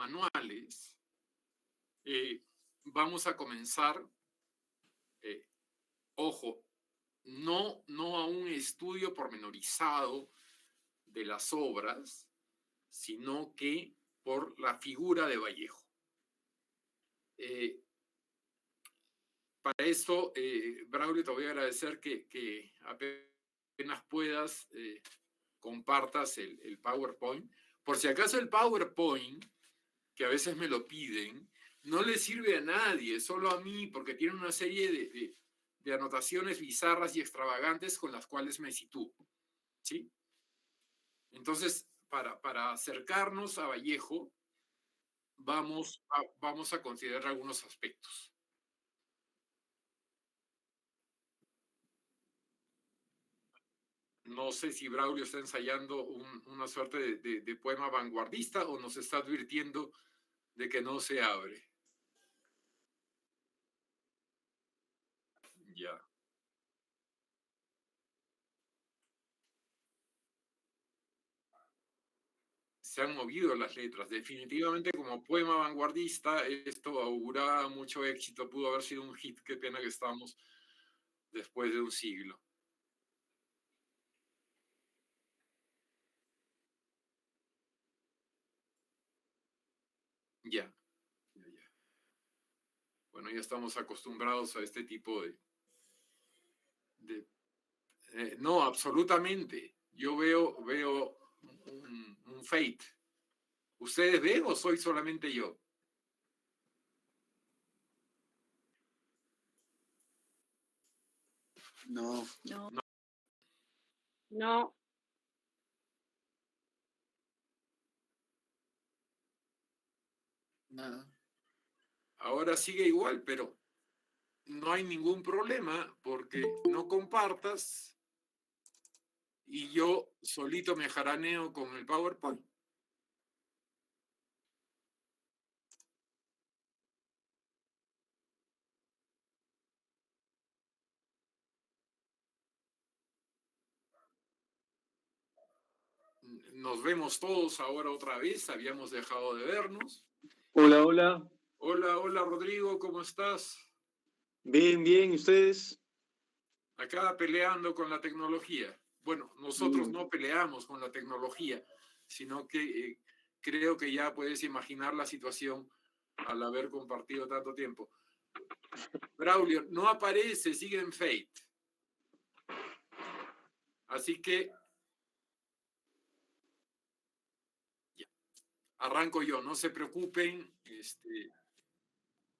manuales, vamos a comenzar, ojo, no a un estudio pormenorizado de las obras, sino que por la figura de Vallejo. Para esto, Braulio, te voy a agradecer que apenas puedas compartas el PowerPoint. Por si acaso el PowerPoint, que a veces me lo piden, no le sirve a nadie, solo a mí, porque tiene una serie de anotaciones bizarras y extravagantes con las cuales me sitúo, ¿sí? Entonces, para acercarnos a Vallejo, vamos a considerar algunos aspectos. No sé si Braulio está ensayando una suerte de poema vanguardista o nos está advirtiendo de que no se abre. Ya. Se han movido las letras. Definitivamente, como poema vanguardista, esto auguraba mucho éxito. Pudo haber sido un hit. Qué pena que estamos después de un siglo. Ya. Bueno, ya estamos acostumbrados a este tipo no, absolutamente. Yo veo un fate. ¿Ustedes ven o soy solamente yo? No. No. No. No. Nada. Ahora sigue igual, pero no hay ningún problema porque no compartas y yo solito me jaraneo con el PowerPoint. Nos vemos todos ahora otra vez, habíamos dejado de vernos. Hola, hola. Hola, Rodrigo, ¿cómo estás? Bien, bien, ¿y ustedes? Acá peleando con la tecnología. Bueno, nosotros no peleamos con la tecnología, sino que creo que ya puedes imaginar la situación al haber compartido tanto tiempo. Braulio, no aparece, sigue en Fate. Así que ya, arranco yo, no se preocupen.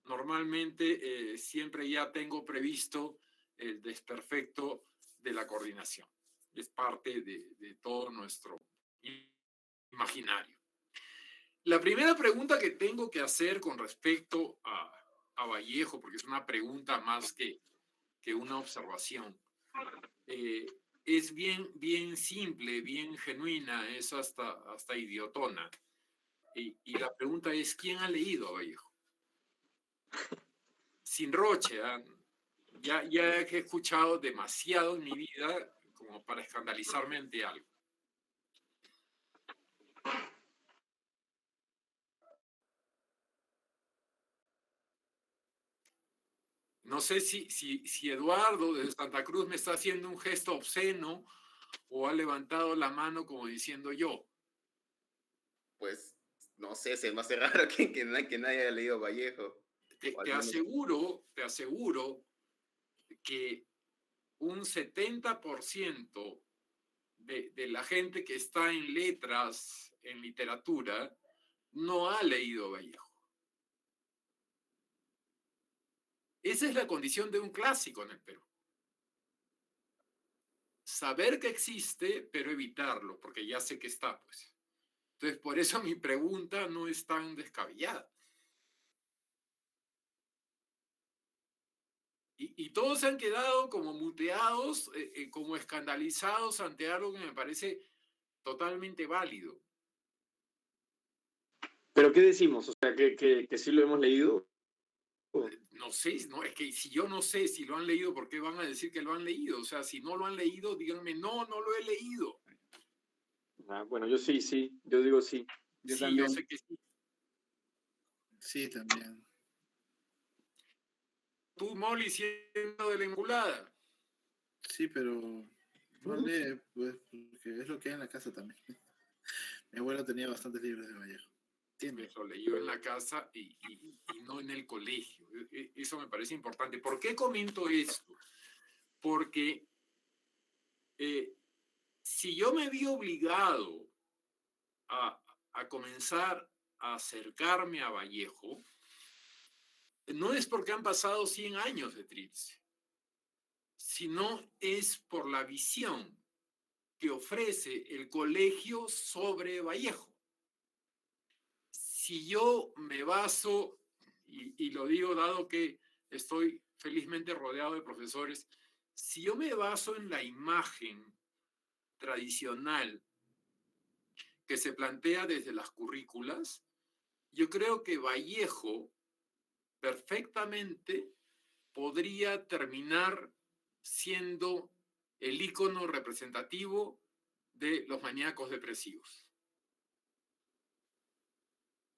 Normalmente siempre ya tengo previsto el desperfecto de la coordinación. Es parte de todo nuestro imaginario. La primera pregunta que tengo que hacer con respecto a Vallejo, porque es una pregunta más que una observación, es bien simple, bien genuina, es hasta idiotona. Y la pregunta es, ¿quién ha leído a Vallejo? Sin roche, ¿eh? Ya he escuchado demasiado en mi vida como para escandalizarme ante algo. No sé si Eduardo desde Santa Cruz me está haciendo un gesto obsceno o ha levantado la mano como diciendo yo. Pues, no sé, se me hace raro que nadie haya leído Vallejo. Te aseguro que un 70% de la gente que está en letras, en literatura, no ha leído Vallejo. Esa es la condición de un clásico en el Perú. Saber que existe, pero evitarlo, porque ya sé que está, pues. Entonces, por eso mi pregunta no es tan descabellada. Y todos se han quedado como muteados, como escandalizados ante algo que me parece totalmente válido. ¿Pero qué decimos? O sea, que sí lo hemos leído. No sé, no, es que si yo no sé si lo han leído, ¿por qué van a decir que lo han leído? O sea, si no lo han leído, díganme, no lo he leído. Ah, bueno, yo sí, yo digo sí. Yo Sí, también. yo sé que sí. Sí, también. Tú, Molly, siendo de la Inmaculada. Sí, pero no lee, pues, porque es lo que hay en la casa también. Mi abuelo tenía bastantes libros de Vallejo. Tiene. Lo leyó en la casa y no en el colegio. Eso me parece importante. ¿Por qué comento esto? Porque si yo me vi obligado a comenzar a acercarme a Vallejo, no es porque han pasado 100 años de Trilce, sino es por la visión que ofrece el colegio sobre Vallejo. Si yo me baso, y lo digo dado que estoy felizmente rodeado de profesores, si yo me baso en la imagen tradicional que se plantea desde las currículas, yo creo que Vallejo perfectamente podría terminar siendo el ícono representativo de los maníacos depresivos,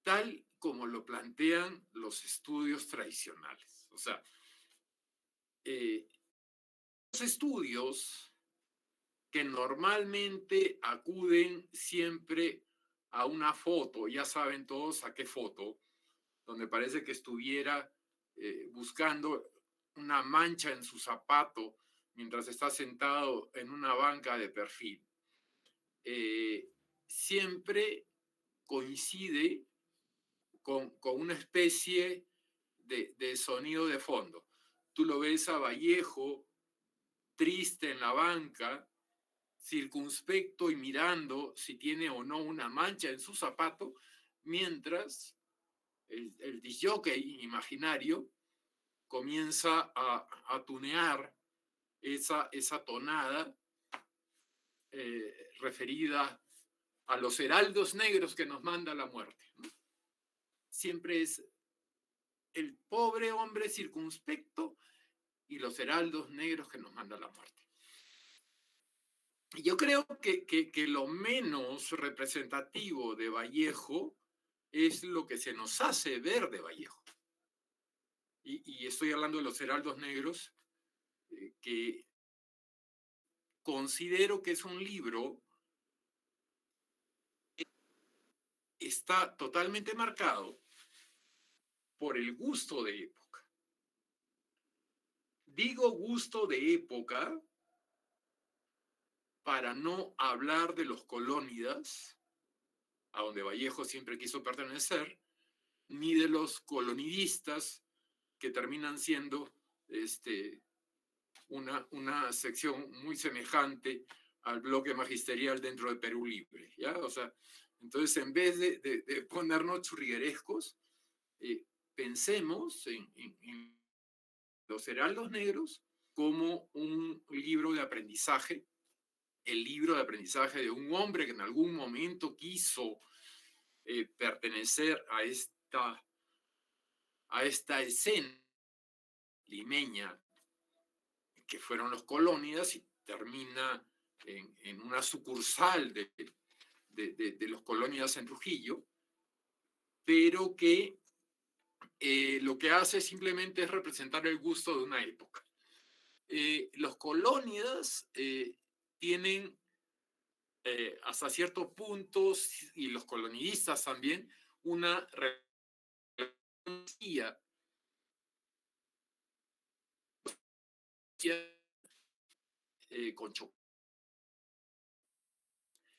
tal como lo plantean los estudios tradicionales. O sea, los estudios que normalmente acuden siempre a una foto, ya saben todos a qué foto, donde parece que estuviera buscando una mancha en su zapato mientras está sentado en una banca de perfil. Siempre coincide con una especie de sonido de fondo. Tú lo ves a Vallejo triste en la banca, circunspecto y mirando si tiene o no una mancha en su zapato, mientras el disjockey imaginario comienza a tunear esa tonada referida a los heraldos negros que nos manda la muerte, ¿no? Siempre es el pobre hombre circunspecto y los heraldos negros que nos manda la muerte. Yo creo que lo menos representativo de Vallejo es lo que se nos hace ver de Vallejo. Y estoy hablando de los heraldos negros, que considero que es un libro que está totalmente marcado por el gusto de época. Digo gusto de época para no hablar de los colónidas, a donde Vallejo siempre quiso pertenecer, ni de los colonidistas que terminan siendo una sección muy semejante al bloque magisterial dentro de Perú Libre, ¿ya? O sea, entonces en vez de ponernos churriguerescos, pensemos en los heraldos negros como un libro de aprendizaje, el libro de aprendizaje de un hombre que en algún momento quiso pertenecer a esta escena limeña que fueron los colónidas y termina en una sucursal de los colónidas en Trujillo, pero que lo que hace simplemente es representar el gusto de una época. Los colónidas tienen hasta cierto punto, y los colonidistas también, una relación con Chocó.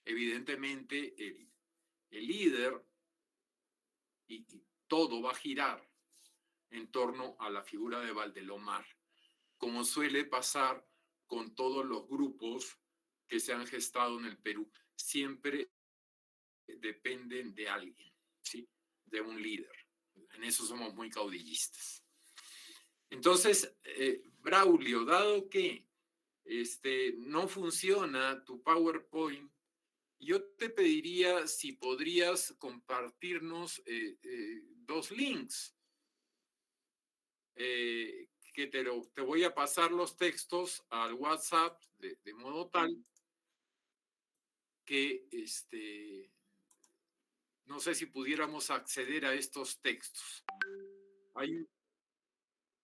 Evidentemente, el líder y todo va a girar en torno a la figura de Valdelomar, como suele pasar con todos los grupos que se han gestado en el Perú. Siempre dependen de alguien, ¿sí? De un líder. En eso somos muy caudillistas. Entonces, Braulio, dado que no funciona tu PowerPoint, yo te pediría si podrías compartirnos 2 links. Que te voy a pasar los textos al WhatsApp de modo tal que No sé si pudiéramos acceder a estos textos.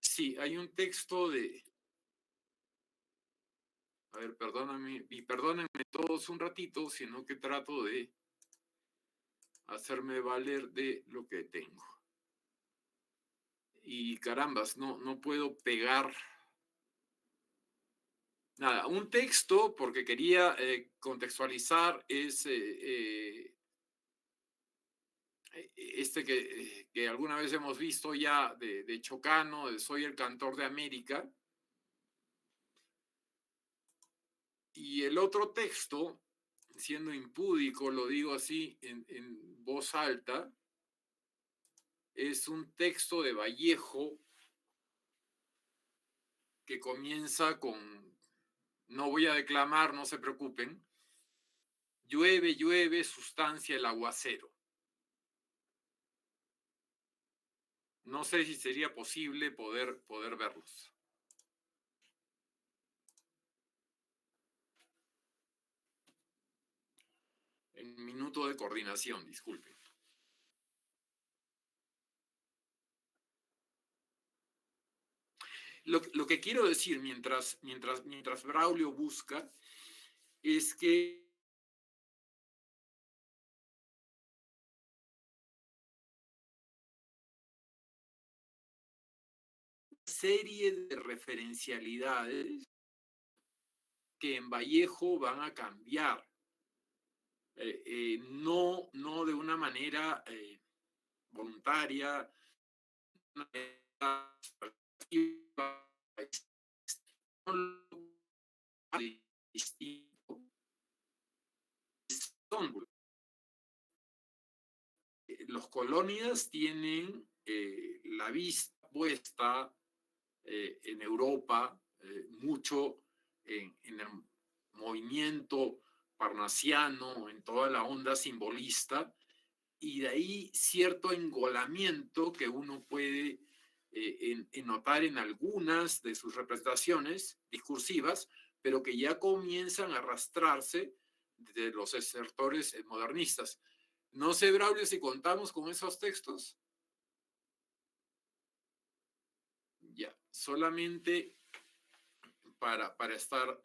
Sí, hay un texto de... A ver, perdóname, y perdónenme todos un ratito, sino que trato de hacerme valer de lo que tengo. Y carambas, no puedo pegar nada. Un texto, porque quería contextualizar, es este que alguna vez hemos visto ya de Chocano, de Soy el Cantor de América. Y el otro texto, siendo impúdico, lo digo así en voz alta, es un texto de Vallejo que comienza con, no voy a declamar, no se preocupen, llueve, llueve, sustancia el aguacero. No sé si sería posible poder verlos. En minuto de coordinación, disculpen. Lo que quiero decir mientras Braulio busca es que serie de referencialidades que en Vallejo van a cambiar. No de una manera voluntaria, una manera distinto. Los colonias tienen la vista puesta en Europa, mucho en el movimiento parnasiano, en toda la onda simbolista, y de ahí cierto engolamiento que uno puede notar en algunas de sus representaciones discursivas, pero que ya comienzan a arrastrarse de los sectores modernistas. No sé, Braulio, si contamos con esos textos. Ya, solamente para estar...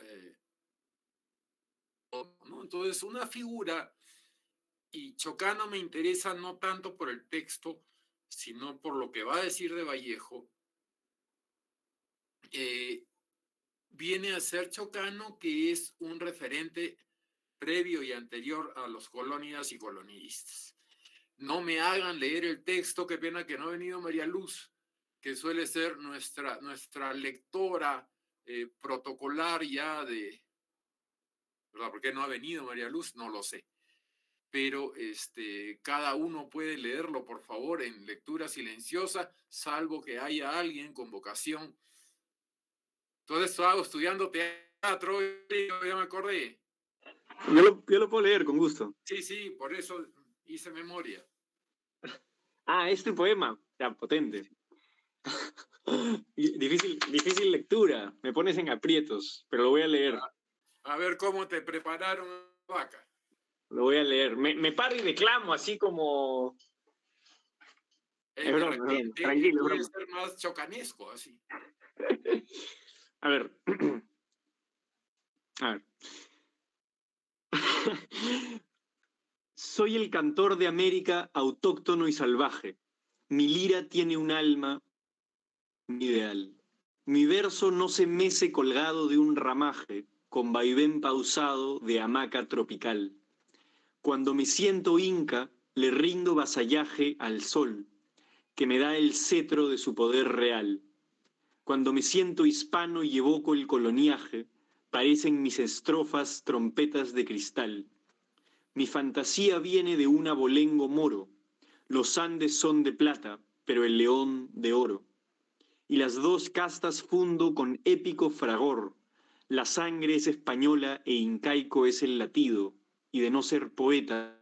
¿no? Entonces, una figura, y Chocano me interesa no tanto por el texto, sino por lo que va a decir de Vallejo, viene a ser Chocano, que es un referente previo y anterior a los colonias y colonialistas. No me hagan leer el texto, qué pena que no ha venido María Luz, que suele ser nuestra lectora protocolar ya de... ¿Verdad? ¿Por qué no ha venido María Luz? No lo sé. Pero cada uno puede leerlo, por favor, en lectura silenciosa, salvo que haya alguien con vocación. Entonces estaba estudiando teatro, ya me acordé. Yo lo puedo leer con gusto. Sí, por eso hice memoria. Ah, este poema, ya, potente. Difícil lectura, me pones en aprietos, pero lo voy a leer. A ver cómo te prepararon la vaca. Lo voy a leer. Me paro y declamo así como... Es broma, es broma. Tranquilo, puede es broma. ser más chocanesco, así. A ver. A ver. Soy el cantor de América autóctono y salvaje. Mi lira tiene un alma, mi ideal. Mi verso no se mece colgado de un ramaje, con vaivén pausado de hamaca tropical. Cuando me siento inca, le rindo vasallaje al sol, que me da el cetro de su poder real. Cuando me siento hispano y evoco el coloniaje, parecen mis estrofas trompetas de cristal. Mi fantasía viene de un abolengo moro. Los Andes son de plata, pero el león de oro. Y las dos castas fundo con épico fragor. La sangre es española e incaico es el latido, y de no ser poeta,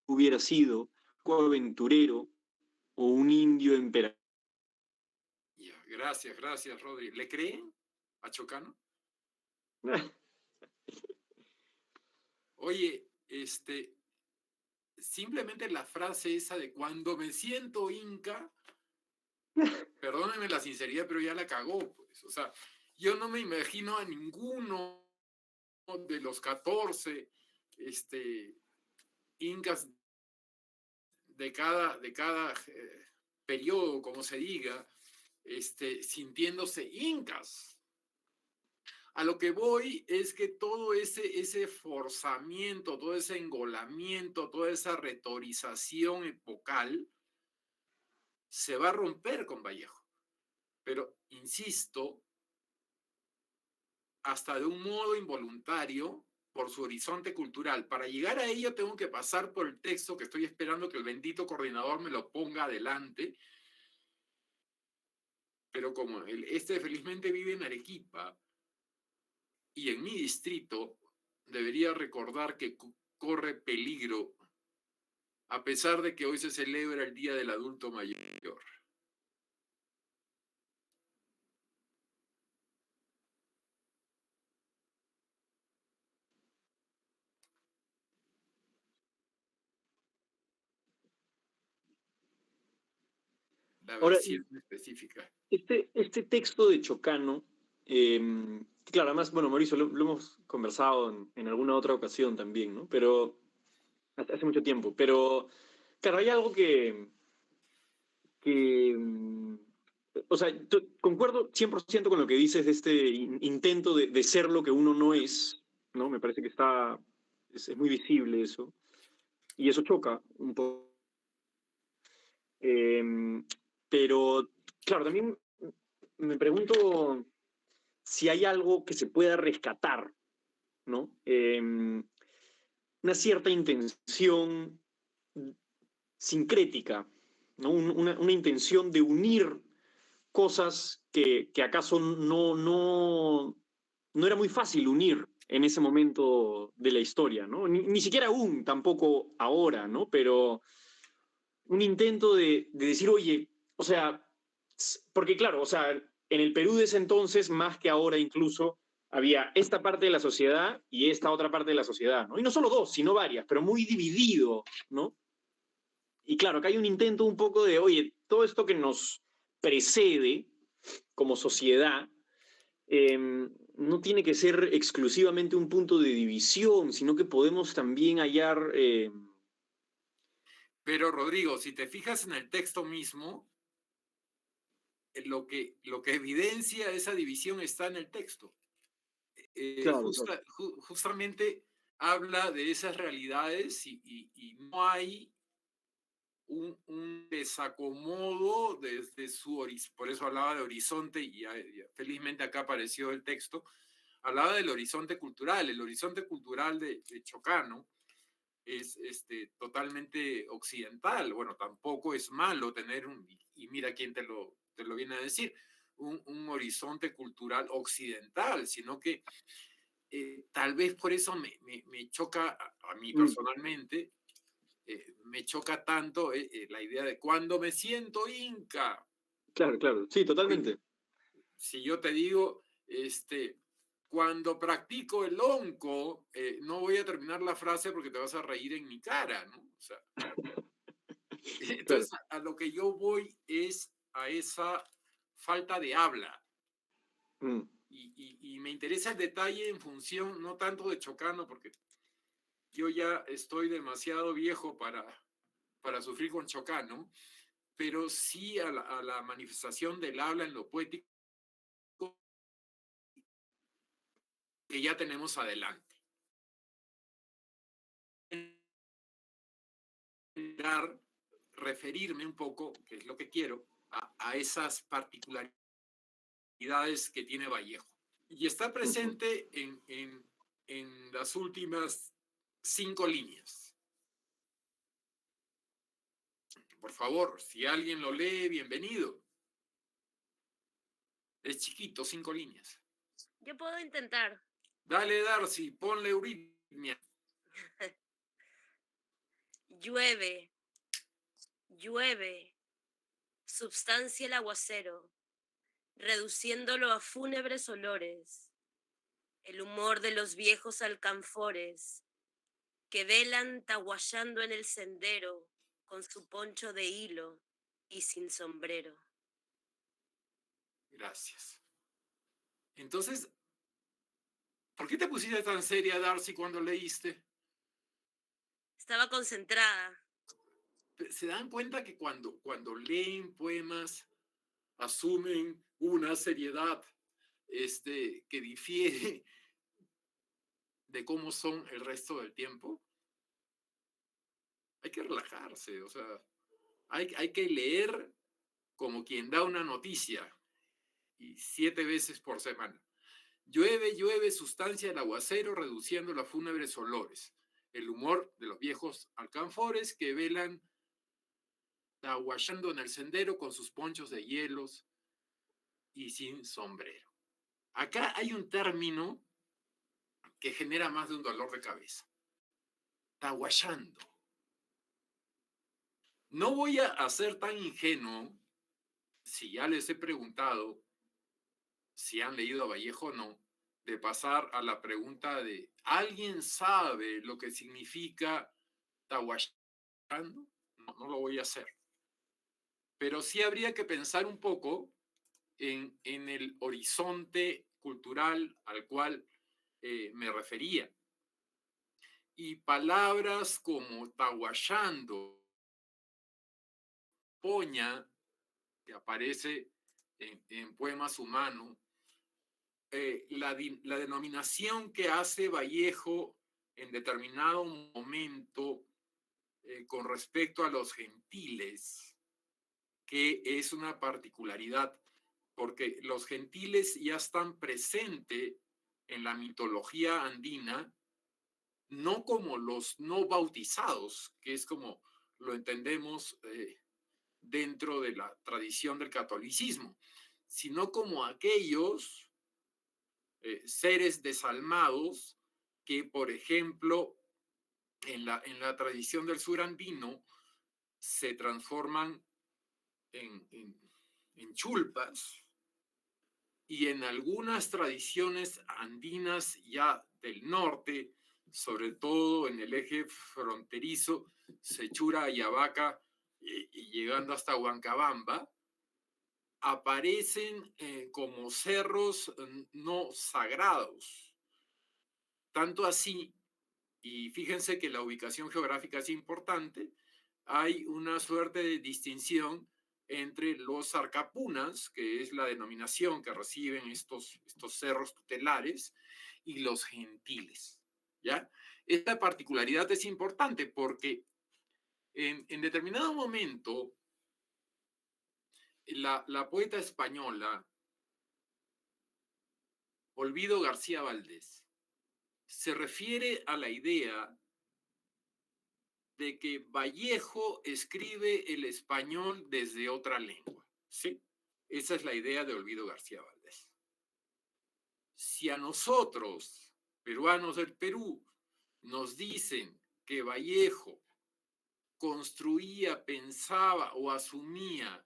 hubiera sido aventurero o un indio emperador. Ya, gracias, Rodri. ¿Le creen a Chocano? Oye, simplemente la frase esa de cuando me siento inca, perdónenme la sinceridad, pero ya la cagó, pues. O sea, yo no me imagino a ninguno de los 14 incas de cada periodo, como se diga, sintiéndose incas. A lo que voy es que todo ese forzamiento, todo ese engolamiento, toda esa retorización epocal se va a romper con Vallejo. Pero, insisto, hasta de un modo involuntario, por su horizonte cultural. Para llegar a ello tengo que pasar por el texto que estoy esperando que el bendito coordinador me lo ponga adelante. Pero como felizmente vive en Arequipa y en mi distrito, debería recordar que corre peligro, a pesar de que hoy se celebra el Día del Adulto Mayor. La Ahora, versión específica. este texto de Chocano, claro, además, bueno, Mauricio, lo hemos conversado en alguna otra ocasión también, ¿no? Pero hace mucho tiempo. Pero, claro, hay algo o sea, concuerdo 100% con lo que dices de este intento de ser lo que uno no es, ¿no? Me parece que es muy visible eso. Y eso choca un poco. Pero, claro, también me pregunto si hay algo que se pueda rescatar, ¿no? Una cierta intención sincrética, ¿no? Una intención de unir cosas que acaso no era muy fácil unir en ese momento de la historia, ¿no? Ni siquiera aún, tampoco ahora, ¿no? Pero un intento de decir, oye, o sea, porque claro, o sea, en el Perú de ese entonces, más que ahora incluso, había esta parte de la sociedad y esta otra parte de la sociedad, ¿no? Y no solo dos, sino varias, pero muy dividido, ¿no? Y claro, acá hay un intento un poco de, oye, todo esto que nos precede como sociedad no tiene que ser exclusivamente un punto de división, sino que podemos también hallar... Pero, Rodrigo, si te fijas en el texto mismo, lo que evidencia esa división está en el texto. Claro, Justamente habla de esas realidades y no hay un desacomodo desde su horizonte. Por eso hablaba de horizonte y felizmente acá apareció el texto. Hablaba del horizonte cultural. El horizonte cultural de Chocano es totalmente occidental. Bueno, tampoco es malo tener y mira quién te lo viene a decir, un horizonte cultural occidental, sino que tal vez por eso me choca a mí personalmente, me choca tanto la idea de cuando me siento inca. Claro, claro, sí, totalmente. Si yo te digo, cuando practico el onco, no voy a terminar la frase porque te vas a reír en mi cara, ¿no? O sea, entonces, Claro. a lo que yo voy es a esa falta de habla. Y me interesa el detalle en función, no tanto de Chocano, porque yo ya estoy demasiado viejo para sufrir con Chocano, pero sí a la manifestación del habla en lo poético que ya tenemos adelante. Referirme un poco, que es lo que quiero, a esas particularidades que tiene Vallejo. Y está presente en las últimas 5 líneas. Por favor, si alguien lo lee, bienvenido. Es chiquito, 5 líneas. Yo puedo intentar. Dale, Darcy, ponle euritmia. Llueve, llueve, substancia el aguacero, reduciéndolo a fúnebres olores, el humor de los viejos alcanfores que velan tahuayando en el sendero con su poncho de hilo y sin sombrero. Gracias. Entonces, ¿por qué te pusiste tan seria, Darcy, cuando leíste? Estaba concentrada. ¿Se dan cuenta que cuando leen poemas asumen una seriedad que difiere de cómo son el resto del tiempo? Hay que relajarse, o sea, hay que leer como quien da una noticia, y 7 veces por semana. Llueve, llueve, sustancia el aguacero, reduciendo los fúnebres olores. El humor de los viejos alcanfores que velan tahuayando en el sendero con sus ponchos de hielos y sin sombrero. Acá hay un término que genera más de un dolor de cabeza. Tahuayando. No voy a ser tan ingenuo, si ya les he preguntado si han leído a Vallejo o no, de pasar a la pregunta de ¿alguien sabe lo que significa tahuayando? No lo voy a hacer. Pero sí habría que pensar un poco en el horizonte cultural al cual me refería. Y palabras como tahuayando, poña, que aparece en Poemas Humanos, la denominación que hace Vallejo en determinado momento con respecto a los gentiles, que es una particularidad, porque los gentiles ya están presentes en la mitología andina, no como los no bautizados, que es como lo entendemos dentro de la tradición del catolicismo, sino como aquellos seres desalmados que, por ejemplo, en la tradición del sur andino, se transforman en chulpas, y en algunas tradiciones andinas ya del norte, sobre todo en el eje fronterizo, Sechura, Ayabaca y llegando hasta Huancabamba, aparecen como cerros no sagrados. Tanto así, y fíjense que la ubicación geográfica es importante, hay una suerte de distinción entre los arcapunas, que es la denominación que reciben estos cerros tutelares, y los gentiles, ¿ya? Esta particularidad es importante porque en determinado momento la poeta española Olvido García Valdés se refiere a la idea de que Vallejo escribe el español desde otra lengua, ¿sí? Esa es la idea de Olvido García Valdés. Si a nosotros, peruanos del Perú, nos dicen que Vallejo construía, pensaba o asumía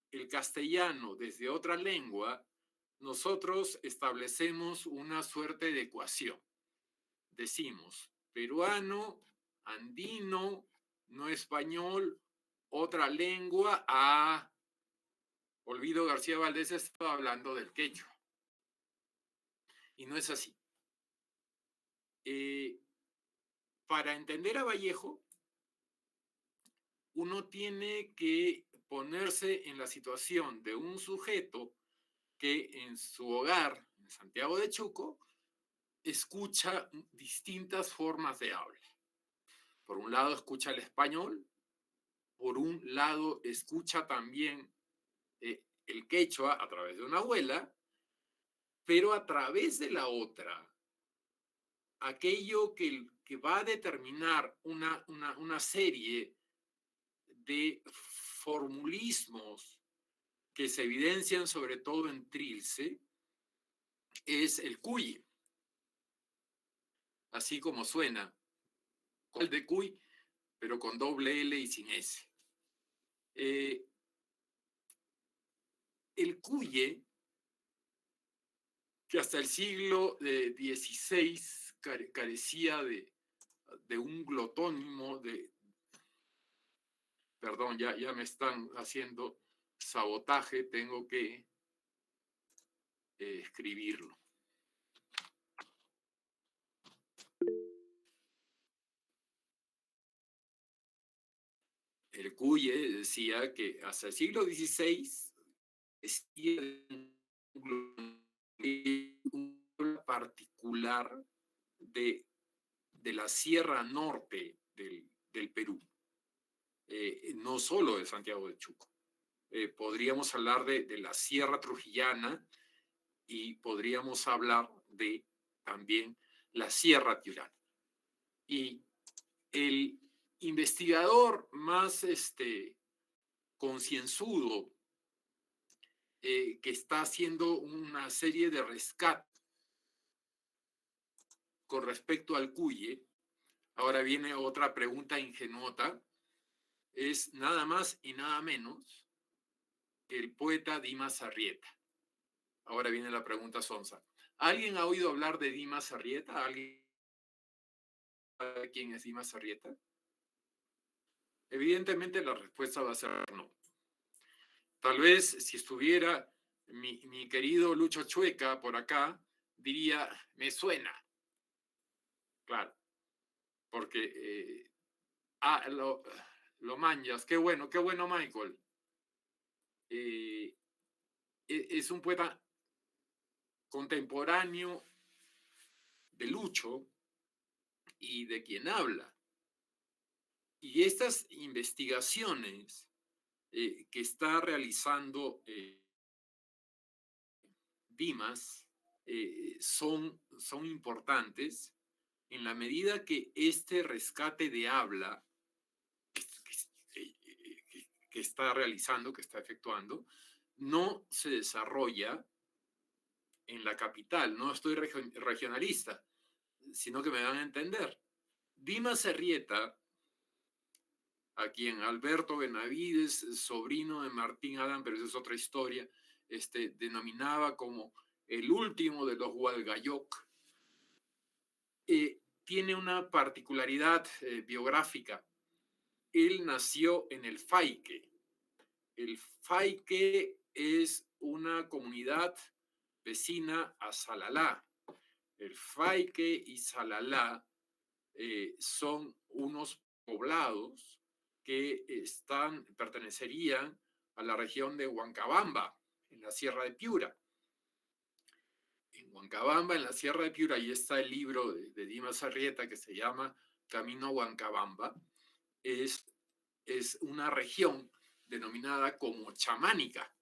el castellano desde otra lengua, nosotros establecemos una suerte de ecuación. Decimos, peruano, andino, no español, otra lengua. Olvido García Valdés estaba hablando del quechua. Y no es así. Para entender a Vallejo, uno tiene que ponerse en la situación de un sujeto que en su hogar, en Santiago de Chuco, escucha distintas formas de habla. Por un lado escucha el español, por un lado escucha también el quechua a través de una abuela, pero a través de la otra, aquello que va a determinar una serie de formulismos que se evidencian sobre todo en Trilce, es el cuy, así como suena, el de cuy, pero con doble L y sin S. El cuye, que hasta el siglo XVI carecía de un glotónimo, perdón, ya me están haciendo sabotaje, tengo que escribirlo. El Cuye decía que hasta el siglo XVI existía un particular de la Sierra Norte del Perú, no solo de Santiago de Chuco. Podríamos hablar de la Sierra Trujillana y podríamos hablar de también la Sierra Tiurana. Y el investigador más concienzudo que está haciendo una serie de rescate con respecto al Cuye, ahora viene otra pregunta ingenuota, es nada más y nada menos que el poeta Dimas Arrieta. Ahora viene la pregunta sonsa. ¿Alguien ha oído hablar de Dimas Arrieta? ¿Alguien sabe quién es Dimas Arrieta? Evidentemente la respuesta va a ser no. Tal vez si estuviera mi querido Lucho Chueca por acá, diría, me suena. Claro, porque lo manjas. Qué bueno Michael. Es un poeta contemporáneo de Lucho y de quien habla. Y estas investigaciones que está realizando Dimas son importantes en la medida que este rescate de habla que está realizando, que está efectuando, no se desarrolla en la capital. No estoy regionalista, sino que me van a entender. Dimas Arrieta, a quien Alberto Benavides, sobrino de Martín Adán, pero esa es otra historia, denominaba como el último de los Hualgayoc, tiene una particularidad biográfica. Él nació en el Faique. El Faique es una comunidad vecina a Salalá. El Faique y Salalá son unos poblados que pertenecerían a la región de Huancabamba, en la Sierra de Piura. En Huancabamba, en la Sierra de Piura, ahí está el libro de Dimas Arrieta que se llama Camino a Huancabamba. Es una región denominada como chamánica.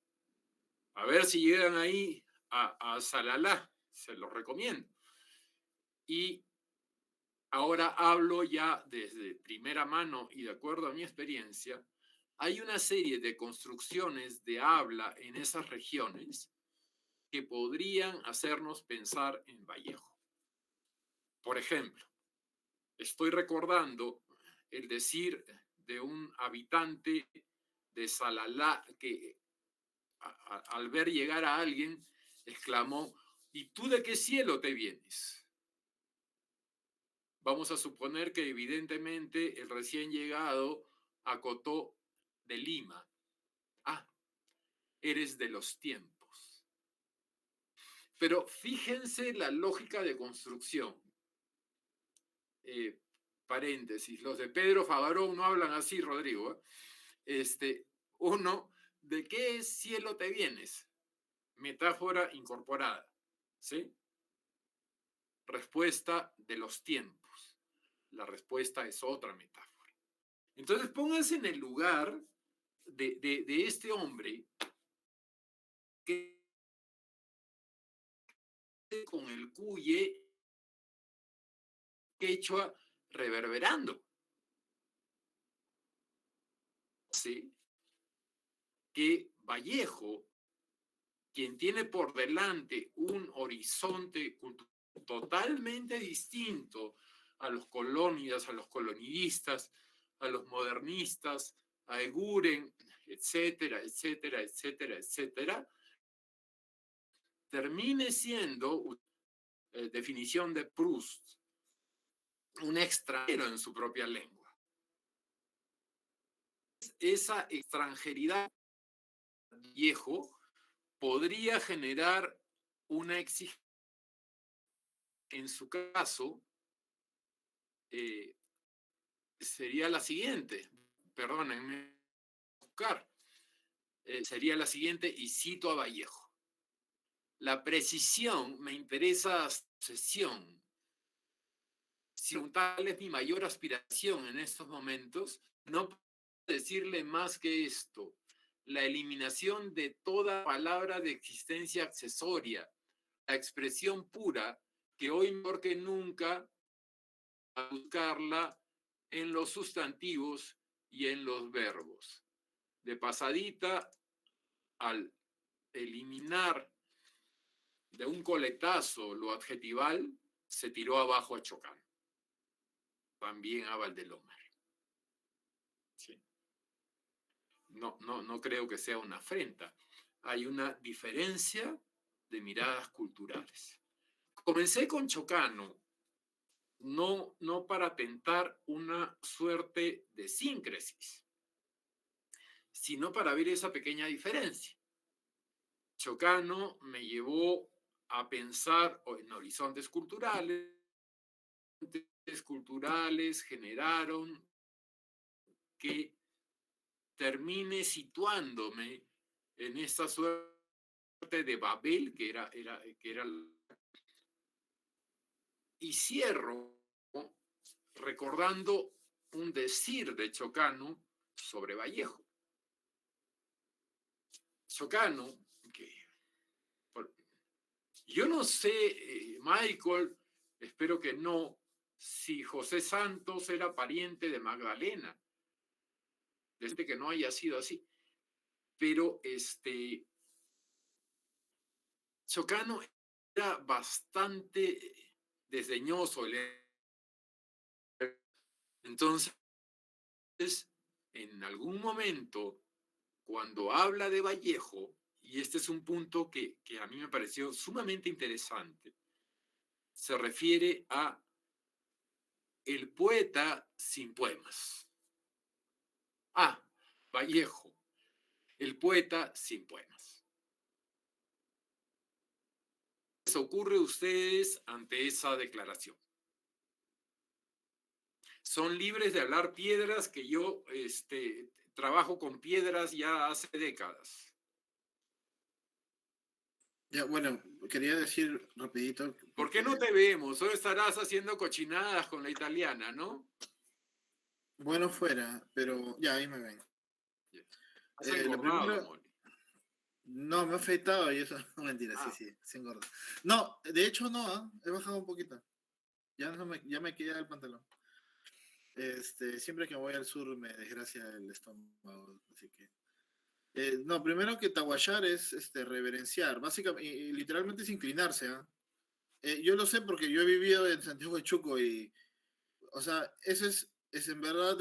A ver si llegan ahí a Salalá, se los recomiendo. Y ahora hablo ya desde primera mano y de acuerdo a mi experiencia, hay una serie de construcciones de habla en esas regiones que podrían hacernos pensar en Vallejo. Por ejemplo, estoy recordando el decir de un habitante de Salalá que al ver llegar a alguien exclamó, ¿y tú de qué cielo te vienes? Vamos a suponer que evidentemente el recién llegado acotó de Lima. Ah, eres de los tiempos. Pero fíjense la lógica de construcción. Paréntesis, los de Pedro Favarón no hablan así, Rodrigo. Uno, ¿de qué cielo te vienes? Metáfora incorporada, ¿sí? Respuesta de los tiempos. La respuesta es otra metáfora. Entonces pónganse en el lugar de este hombre que con el Cuye quechua reverberando. Sí, que Vallejo, quien tiene por delante un horizonte totalmente distinto a los colonias, a los colonialistas, a los modernistas, a Eguren, etcétera, etcétera, etcétera, etcétera, termine siendo definición de Proust, un extranjero en su propia lengua. Esa extranjeridad viejo podría generar una exigencia. En su caso, sería la siguiente, perdónenme, buscar, sería la siguiente, y cito a Vallejo. La precisión me interesa a sucesión. Si tal es mi mayor aspiración en estos momentos, no puedo decirle más que esto: la eliminación de toda palabra de existencia accesoria, la expresión pura, que hoy mejor que nunca a buscarla en los sustantivos y en los verbos. De pasadita, al eliminar de un coletazo lo adjetival, se tiró abajo a Chocano, también a Valdelomar. ¿Sí? No creo que sea una afrenta. Hay una diferencia de miradas culturales. Comencé con Chocano, no para tentar una suerte de síncresis, sino para ver esa pequeña diferencia. Chocano me llevó a pensar en horizontes culturales. Culturales generaron que termine situándome en esta suerte de Babel que era y cierro recordando un decir de Chocano sobre Vallejo. Chocano, que yo no sé, Michael, espero que no, si José Santos era pariente de Magdalena, desde que no haya sido así, pero Chocano era bastante desdeñoso. Entonces, en algún momento, cuando habla de Vallejo, y este es un punto que a mí me pareció sumamente interesante, se refiere a el poeta sin poemas. Vallejo, el poeta sin poemas. ¿Qué les ocurre a ustedes ante esa declaración? Son libres de hablar piedras, que yo trabajo con piedras ya hace décadas. Ya, bueno, quería decir rapidito. ¿Por qué no te vemos? Hoy estarás haciendo cochinadas con la italiana, ¿no? Bueno, fuera, pero ya ahí me ven. Has engordado, Molly. No, me he afeitado y eso no mentira, sí, se engorda. No, de hecho no, he bajado un poquito. Ya me queda el pantalón. Siempre que voy al sur me desgracia el estómago, así que. No, primero que tahuayar es reverenciar, básicamente, y literalmente es inclinarse. Yo lo sé porque yo he vivido en Santiago de Chuco y, o sea, eso es en verdad,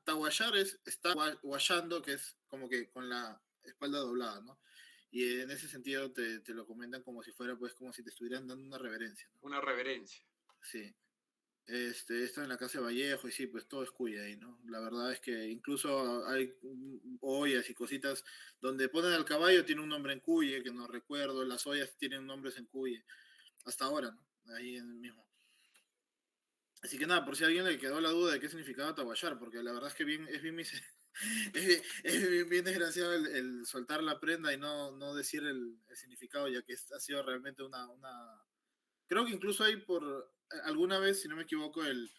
tahuayar está guayando, que es como que con la espalda doblada, ¿no? Y en ese sentido te lo comentan como si fuera, pues, como si te estuvieran dando una reverencia, ¿no? Una reverencia. Sí. Esto en la casa de Vallejo y sí, pues todo es cuya ahí, ¿no? La verdad es que incluso hay ollas y cositas donde ponen al caballo, tiene un nombre en cuye, que no recuerdo, las ollas tienen nombres en cuye, hasta ahora, ¿no? Ahí en el mismo. Así que nada, por si a alguien le quedó la duda de qué significaba tahuayar, porque la verdad es que es bien, bien desgraciado el soltar la prenda y no decir el significado, ya que ha sido realmente una... Creo que incluso hay alguna vez, si no me equivoco, el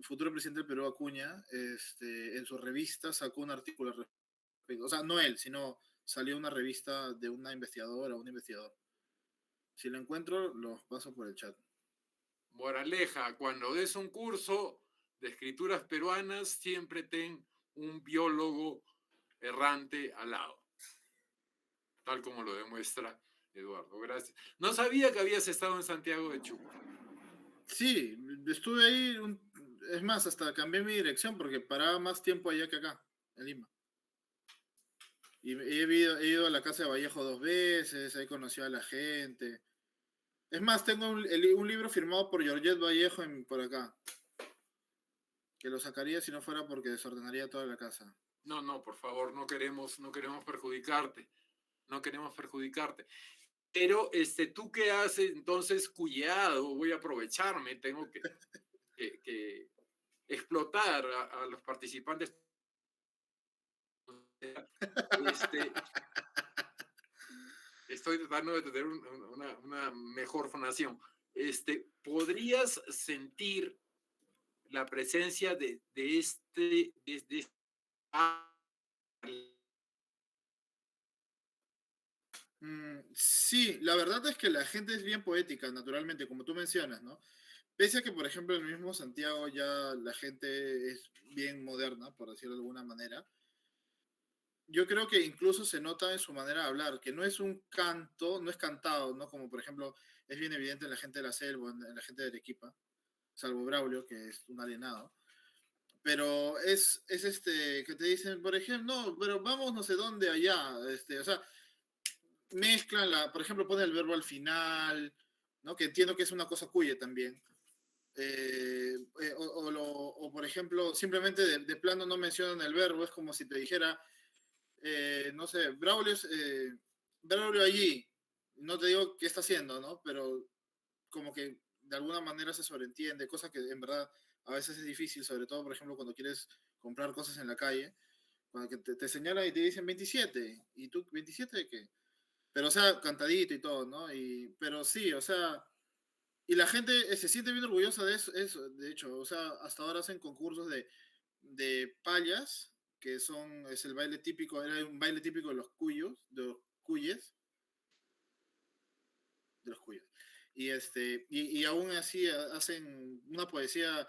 futuro presidente del Perú, Acuña, en su revista sacó un artículo al respecto. O sea, no él, sino salió una revista de una investigadora o un investigador. Si lo encuentro, los paso por el chat. Moraleja: cuando des un curso de escrituras peruanas, siempre ten un biólogo errante al lado, tal como lo demuestra Eduardo. Gracias. No sabía que habías estado en Santiago de Chuco. Sí, estuve ahí, es más, hasta cambié mi dirección porque paraba más tiempo allá que acá, en Lima. Y he ido a la casa de Vallejo 2 veces, ahí conocí a la gente. Es más, tengo un libro firmado por Georgette Vallejo por acá, que lo sacaría si no fuera porque desordenaría toda la casa. No, por favor, no queremos perjudicarte. No queremos perjudicarte. Pero ¿tú qué haces entonces, cuyeado? Voy a aprovecharme, tengo que explotar a los participantes. Este, estoy tratando de tener una mejor fonación. ¿Podrías sentir la presencia de Sí, la verdad es que la gente es bien poética, naturalmente, como tú mencionas, ¿no? Pese a que, por ejemplo, en el mismo Santiago ya la gente es bien moderna, por decirlo de alguna manera, yo creo que incluso se nota en su manera de hablar, que no es un canto, no es cantado, ¿no? Como, por ejemplo, es bien evidente en la gente de la selva, en la gente de Arequipa, salvo Braulio, que es un alienado. Pero es que te dicen, por ejemplo, no, pero vamos no sé dónde allá, o sea, mezclan por ejemplo, pone el verbo al final, ¿no? Que entiendo que es una cosa cuya también. O, por ejemplo, simplemente de plano no mencionan el verbo, es como si te dijera, no sé, Braulio allí, no te digo qué está haciendo, ¿no? Pero como que de alguna manera se sobreentiende, cosa que en verdad a veces es difícil, sobre todo, por ejemplo, cuando quieres comprar cosas en la calle, cuando te señalan y te dicen 27, ¿y tú 27 de qué? Pero, o sea, cantadito y todo, ¿no? Pero sí, o sea, y la gente se siente bien orgullosa de eso, de hecho, o sea, hasta ahora hacen concursos de payas, es el baile típico, era un baile típico de los cuyes, de los cuyes. Y aún así hacen una poesía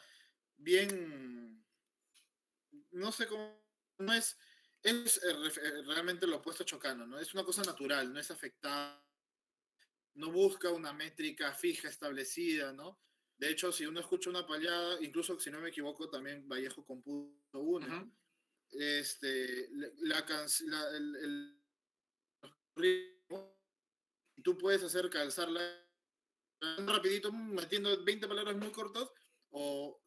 bien, no sé cómo, no es realmente lo opuesto a Chocano, ¿no? Es una cosa natural, no es afectada, no busca una métrica fija establecida, ¿no? De hecho, si uno escucha una payada, incluso si no me equivoco, también Vallejo compuso una, la, can- la- el ritmo, tú puedes hacer calzarla rapidito, metiendo 20 palabras muy cortas, o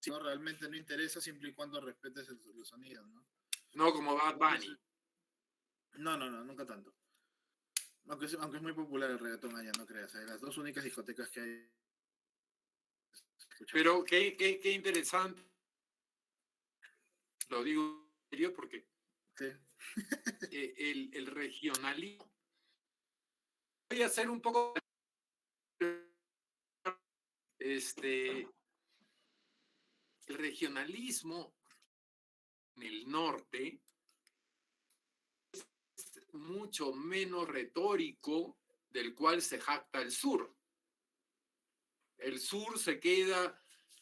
si no, realmente no interesa, siempre y cuando respetes los sonidos, ¿no? no como Bad Bunny? No, nunca tanto. Aunque es muy popular el reggaetón allá, no creas. Hay las dos únicas discotecas que hay. Pero qué interesante, lo digo en serio porque Sí. el regionalismo, voy a hacer un poco, el regionalismo en el norte es mucho menos retórico del cual se jacta el sur. El sur se queda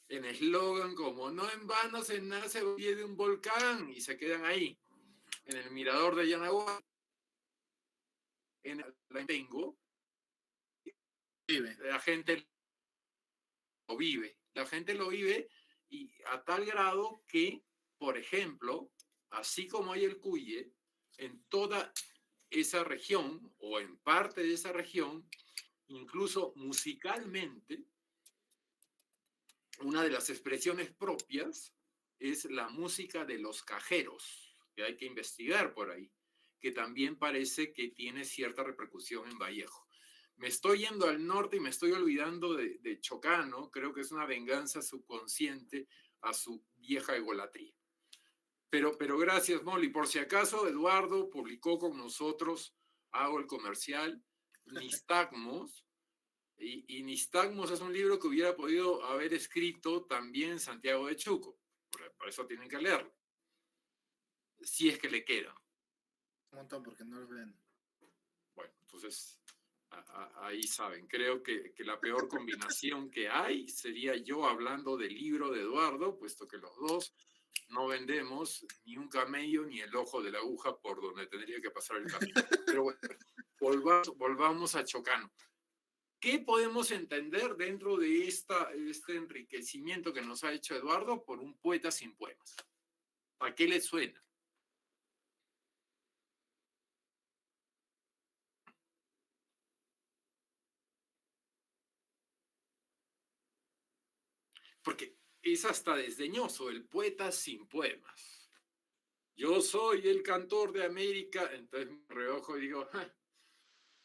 en eslogan como no en vano se nace al pie de un volcán y se quedan ahí, en el mirador de Yanagua, en la tengo, Vive. la gente la gente lo vive y a tal grado que, por ejemplo, así como hay el cuye, en toda esa región o en parte de esa región, incluso musicalmente, una de las expresiones propias es la música de los cajeros, que hay que investigar por ahí, que también parece que tiene cierta repercusión en Vallejo. Me estoy yendo al norte y me estoy olvidando de Chocano, creo que es una venganza subconsciente a su vieja egolatría. Pero gracias, Molly. Por si acaso, Eduardo publicó con nosotros, hago el comercial, Nistagmos, y Nistagmos es un libro que hubiera podido haber escrito también Santiago de Chuco. Por eso tienen que leerlo. Si es que le queda. Un montón porque no los ven. Bueno, entonces ahí saben. Creo que la peor combinación que hay sería yo hablando del libro de Eduardo, puesto que los dos no vendemos ni un camello ni el ojo de la aguja por donde tendría que pasar el camino. Pero bueno, volvamos a Chocano. ¿Qué podemos entender dentro de este enriquecimiento que nos ha hecho Eduardo por un poeta sin poemas? ¿A qué le suena? porque es hasta desdeñoso, el poeta sin poemas. Yo soy el cantor de América, entonces me reojo y digo,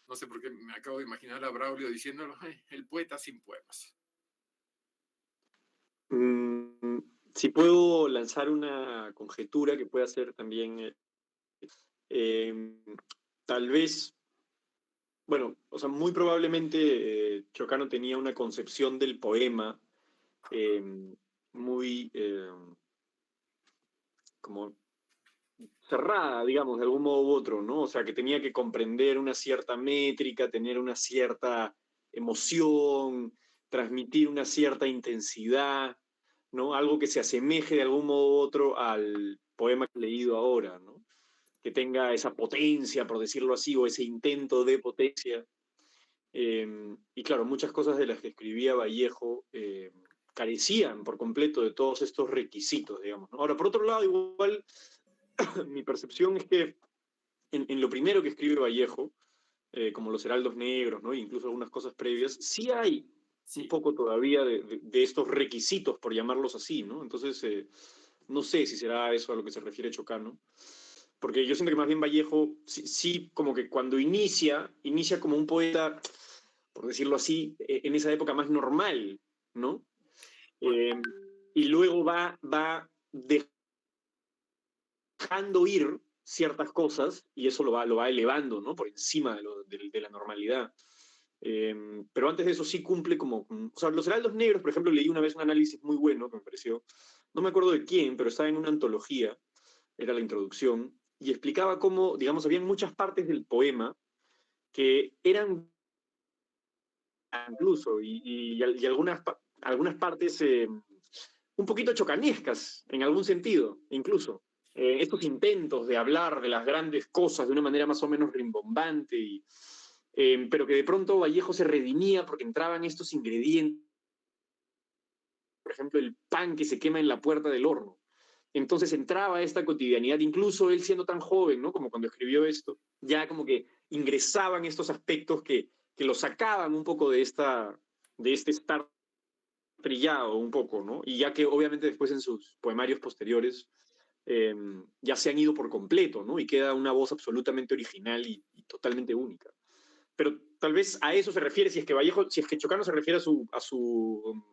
no sé por qué me acabo de imaginar a Braulio diciéndolo, el poeta sin poemas. Si puedo lanzar una conjetura que pueda ser también, tal vez, bueno, o sea, muy probablemente Chocano tenía una concepción del poema muy como cerrada, digamos, de algún modo u otro, ¿no? O sea, que tenía que comprender una cierta métrica, tener una cierta emoción, transmitir una cierta intensidad, ¿no? Algo que se asemeje de algún modo u otro al poema que he leído ahora, ¿no? Que tenga esa potencia, por decirlo así, o ese intento de potencia. Y claro, muchas cosas de las que escribía Vallejo carecían por completo de todos estos requisitos, digamos, ¿no? Ahora, por otro lado, igual mi percepción es que en lo primero que escribe Vallejo, como Los Heraldos Negros, ¿no? E incluso algunas cosas previas, sí hay un poco todavía de estos requisitos, por llamarlos así, ¿no? Entonces, no sé si será eso a lo que se refiere Chocano, porque yo siento que más bien Vallejo sí como que cuando inicia como un poeta, por decirlo así, en esa época más normal, ¿no? Y luego va dejando ir ciertas cosas y eso lo va elevando, ¿no? Por encima de la normalidad. Pero antes de eso sí cumple como... O sea, Los Heraldos Negros, por ejemplo, leí una vez un análisis muy bueno que me pareció, no me acuerdo de quién, pero estaba en una antología, era la introducción, y explicaba cómo, digamos, había muchas partes del poema que eran incluso, y algunas partes un poquito chocanescas, en algún sentido, incluso. Estos intentos de hablar de las grandes cosas de una manera más o menos rimbombante, pero que de pronto Vallejo se redimía porque entraban estos ingredientes, por ejemplo, el pan que se quema en la puerta del horno. Entonces entraba esta cotidianidad, incluso él siendo tan joven, ¿no? Como cuando escribió esto, ya como que ingresaban estos aspectos que lo sacaban un poco de este estar trillado un poco, ¿no? Y ya que obviamente después en sus poemarios posteriores ya se han ido por completo, ¿no? Y queda una voz absolutamente original y totalmente única. Pero tal vez a eso se refiere, si es que Chocano se refiere a su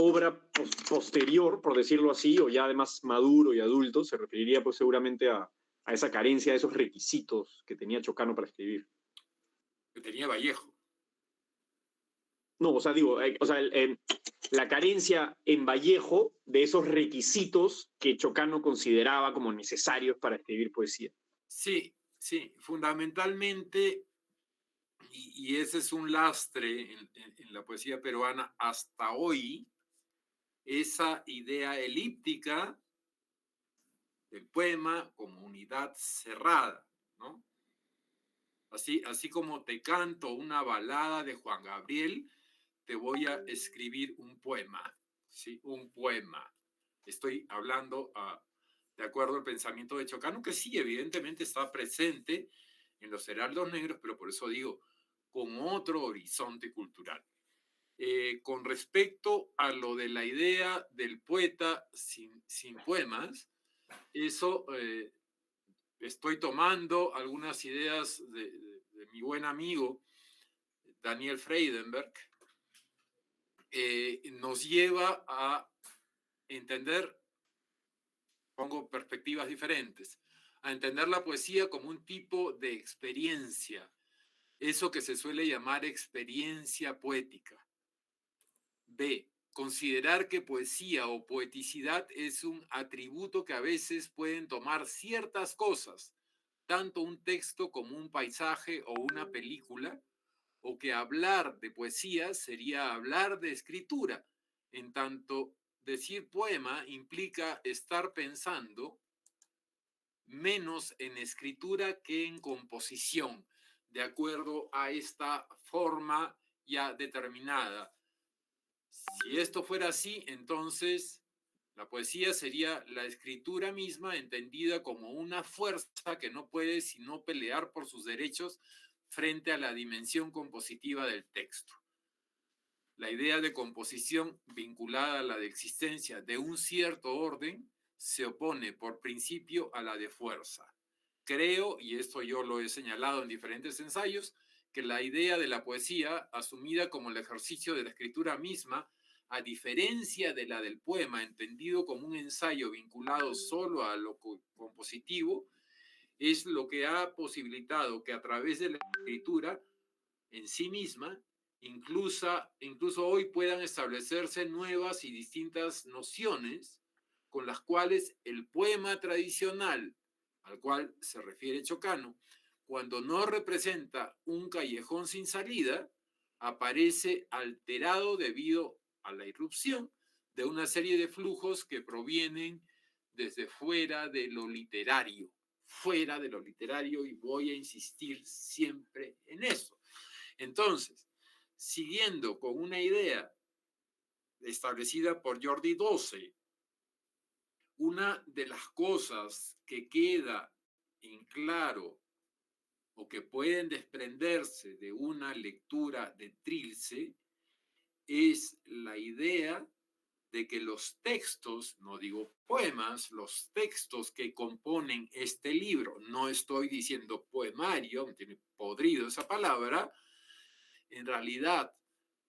obra posterior, por decirlo así, o ya además maduro y adulto, se referiría pues seguramente a esa carencia, a esos requisitos que tenía Chocano para escribir. Que tenía Vallejo. No, o sea, digo, la carencia en Vallejo de esos requisitos que Chocano consideraba como necesarios para escribir poesía. Sí, fundamentalmente, y ese es un lastre en la poesía peruana hasta hoy, esa idea elíptica del poema como unidad cerrada, ¿no? Así como te canto una balada de Juan Gabriel, te voy a escribir un poema, ¿sí? Un poema. Estoy hablando de acuerdo al pensamiento de Chocano, que sí, evidentemente está presente en los Heraldos Negros, pero por eso digo, con otro horizonte cultural. Con respecto a lo de la idea del poeta sin poemas, eso estoy tomando algunas ideas de mi buen amigo Daniel Freidenberg, nos lleva a entender, pongo perspectivas diferentes, a entender la poesía como un tipo de experiencia, eso que se suele llamar experiencia poética. B, considerar que poesía o poeticidad es un atributo que a veces pueden tomar ciertas cosas, tanto un texto como un paisaje o una película, o que hablar de poesía sería hablar de escritura, en tanto decir poema implica estar pensando menos en escritura que en composición, de acuerdo a esta forma ya determinada. Si esto fuera así, entonces la poesía sería la escritura misma entendida como una fuerza que no puede sino pelear por sus derechos frente a la dimensión compositiva del texto. la idea de composición vinculada a la de existencia de un cierto orden se opone por principio a la de fuerza. Creo, y esto yo lo he señalado en diferentes ensayos, que la idea de la poesía, asumida como el ejercicio de la escritura misma, a diferencia de la del poema, entendido como un ensayo vinculado solo a lo compositivo, es lo que ha posibilitado que a través de la escritura en sí misma, incluso hoy puedan establecerse nuevas y distintas nociones con las cuales el poema tradicional al cual se refiere Chocano, cuando no representa un callejón sin salida, aparece alterado debido a la irrupción de una serie de flujos que provienen desde fuera de lo literario, y voy a insistir siempre en eso. Entonces, siguiendo con una idea establecida por Jordi Doce, una de las cosas que queda en claro o que pueden desprenderse de una lectura de Trilce es la idea de que los textos, no digo poemas, los textos que componen este libro, no estoy diciendo poemario, me tiene podrido esa palabra, en realidad,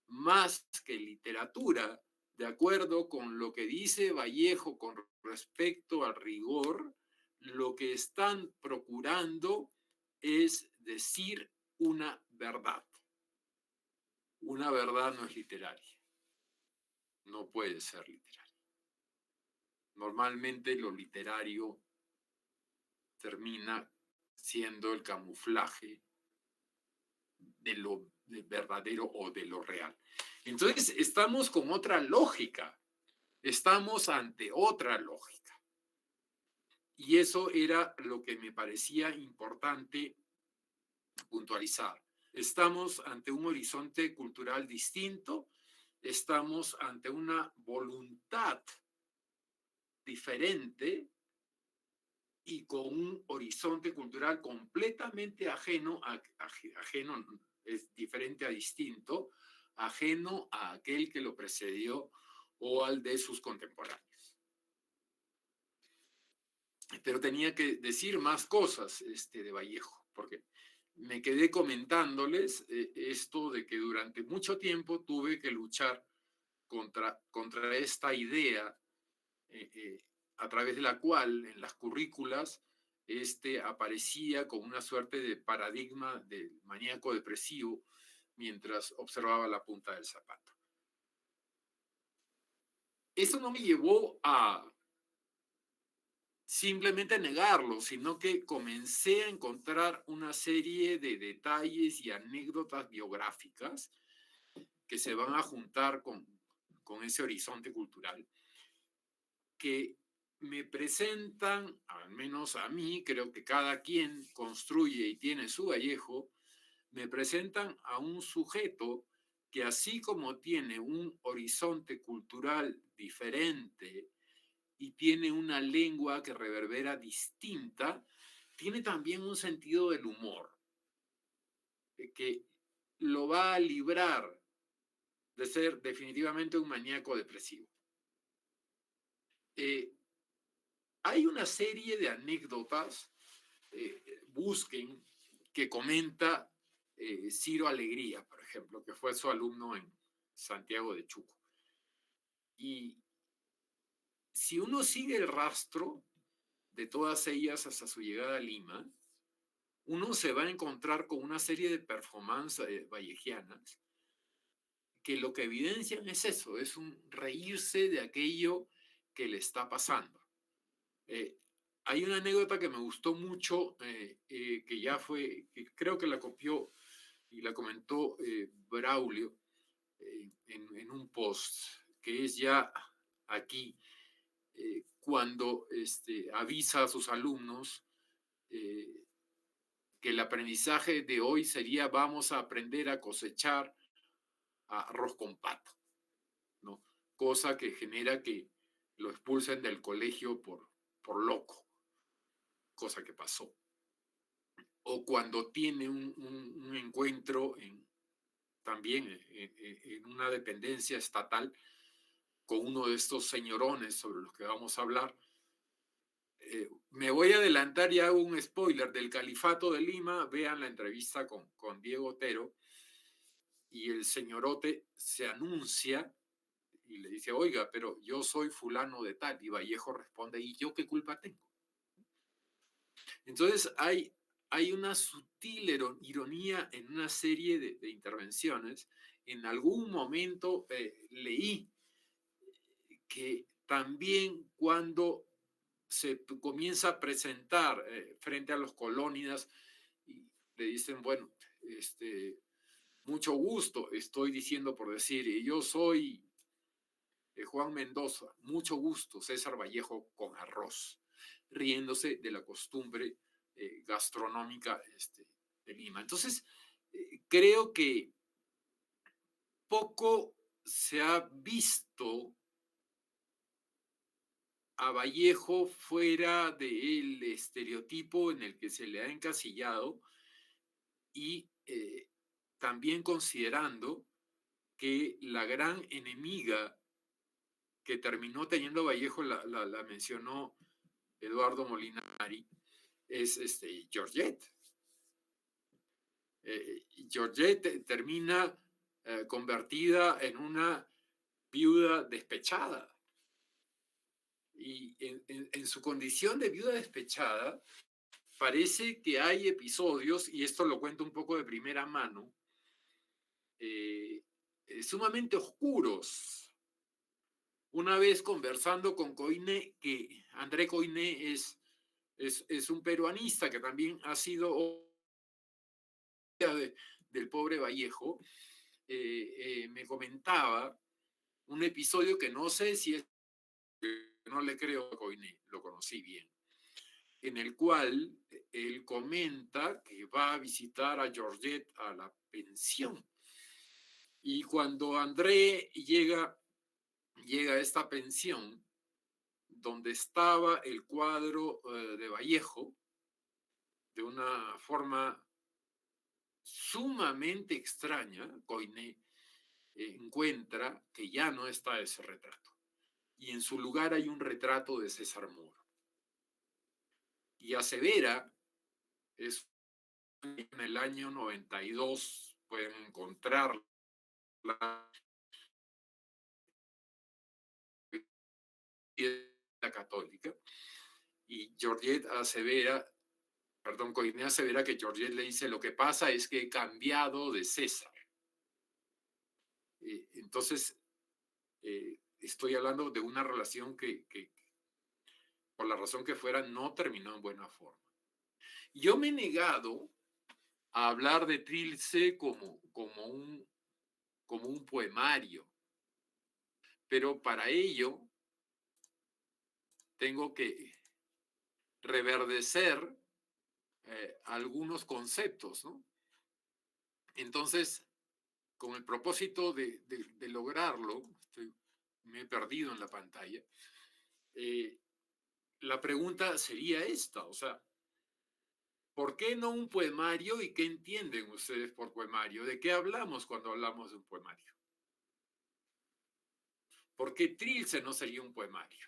más que literatura, de acuerdo con lo que dice Vallejo con respecto al rigor, lo que están procurando es decir una verdad. Una verdad no es literaria. No puede ser literaria. Normalmente lo literario termina siendo el camuflaje de lo verdadero o de lo real. Entonces, estamos con otra lógica. Estamos ante otra lógica. Y eso era lo que me parecía importante puntualizar. Estamos ante un horizonte cultural distinto, estamos ante una voluntad diferente y con un horizonte cultural completamente ajeno, es diferente a distinto, ajeno a aquel que lo precedió o al de sus contemporáneos. Pero tenía que decir más cosas de Vallejo, porque me quedé comentándoles esto de que durante mucho tiempo tuve que luchar contra esta idea a través de la cual en las currículas aparecía como una suerte de paradigma del maníaco depresivo mientras observaba la punta del zapato. Eso no me llevó a simplemente negarlo, sino que comencé a encontrar una serie de detalles y anécdotas biográficas que se van a juntar con ese horizonte cultural, que me presentan, al menos a mí, creo que cada quien construye y tiene su Vallejo, me presentan a un sujeto que así como tiene un horizonte cultural diferente y tiene una lengua que reverbera distinta, tiene también un sentido del humor, que lo va a librar de ser definitivamente un maníaco depresivo. Hay una serie de anécdotas, busquen, que comenta Ciro Alegría, por ejemplo, que fue su alumno en Santiago de Chuco. Y si uno sigue el rastro de todas ellas hasta su llegada a Lima, uno se va a encontrar con una serie de performances vallejianas que lo que evidencian es eso, es un reírse de aquello que le está pasando. Hay una anécdota que me gustó mucho, que ya fue, que creo que la copió y la comentó Braulio en un post, que es ya aquí, cuando avisa a sus alumnos que el aprendizaje de hoy sería: vamos a aprender a cosechar arroz con pato, ¿no? Cosa que genera que lo expulsen del colegio por loco, cosa que pasó. O cuando tiene un encuentro en también en una dependencia estatal con uno de estos señorones sobre los que vamos a hablar. Me voy a adelantar y hago un spoiler del Califato de Lima. Vean la entrevista con Diego Otero y el señorote se anuncia y le dice, oiga, pero yo soy fulano de tal. Y Vallejo responde, ¿y yo qué culpa tengo? Entonces hay una sutil ironía en una serie de intervenciones. En algún momento leí que también cuando se comienza a presentar frente a los colónidas y le dicen, bueno, mucho gusto, estoy diciendo por decir, yo soy Juan Mendoza, mucho gusto, César Vallejo con arroz, riéndose de la costumbre gastronómica de Lima. Entonces, creo que poco se ha visto a Vallejo fuera del estereotipo en el que se le ha encasillado y también considerando que la gran enemiga que terminó teniendo Vallejo, la mencionó Eduardo Molinari, es Georgette. Georgette termina convertida en una viuda despechada. Y en su condición de viuda despechada, parece que hay episodios, y esto lo cuento un poco de primera mano, sumamente oscuros. Una vez conversando con Coiné, que André Coiné es un peruanista que también ha sido del pobre Vallejo, me comentaba un episodio que no sé si es, no le creo a Coiné, lo conocí bien, en el cual él comenta que va a visitar a Georgette a la pensión. Y cuando André llega a esta pensión, donde estaba el cuadro de Vallejo, de una forma sumamente extraña, Coiné encuentra que ya no está ese retrato. Y en su lugar hay un retrato de César Moro. Y asevera, es en el año 92, pueden encontrarla la católica, y Georgette asevera, perdón, Coiné asevera que Georgette le dice, lo que pasa es que he cambiado de César. Entonces, estoy hablando de una relación que, por la razón que fuera, no terminó en buena forma. Yo me he negado a hablar de Trilce como un poemario, pero para ello tengo que reverdecer algunos conceptos, ¿no? Entonces, con el propósito de lograrlo, me he perdido en la pantalla, la pregunta sería esta, o sea, ¿por qué no un poemario y qué entienden ustedes por poemario? ¿De qué hablamos cuando hablamos de un poemario? ¿Por qué Trilce no sería un poemario?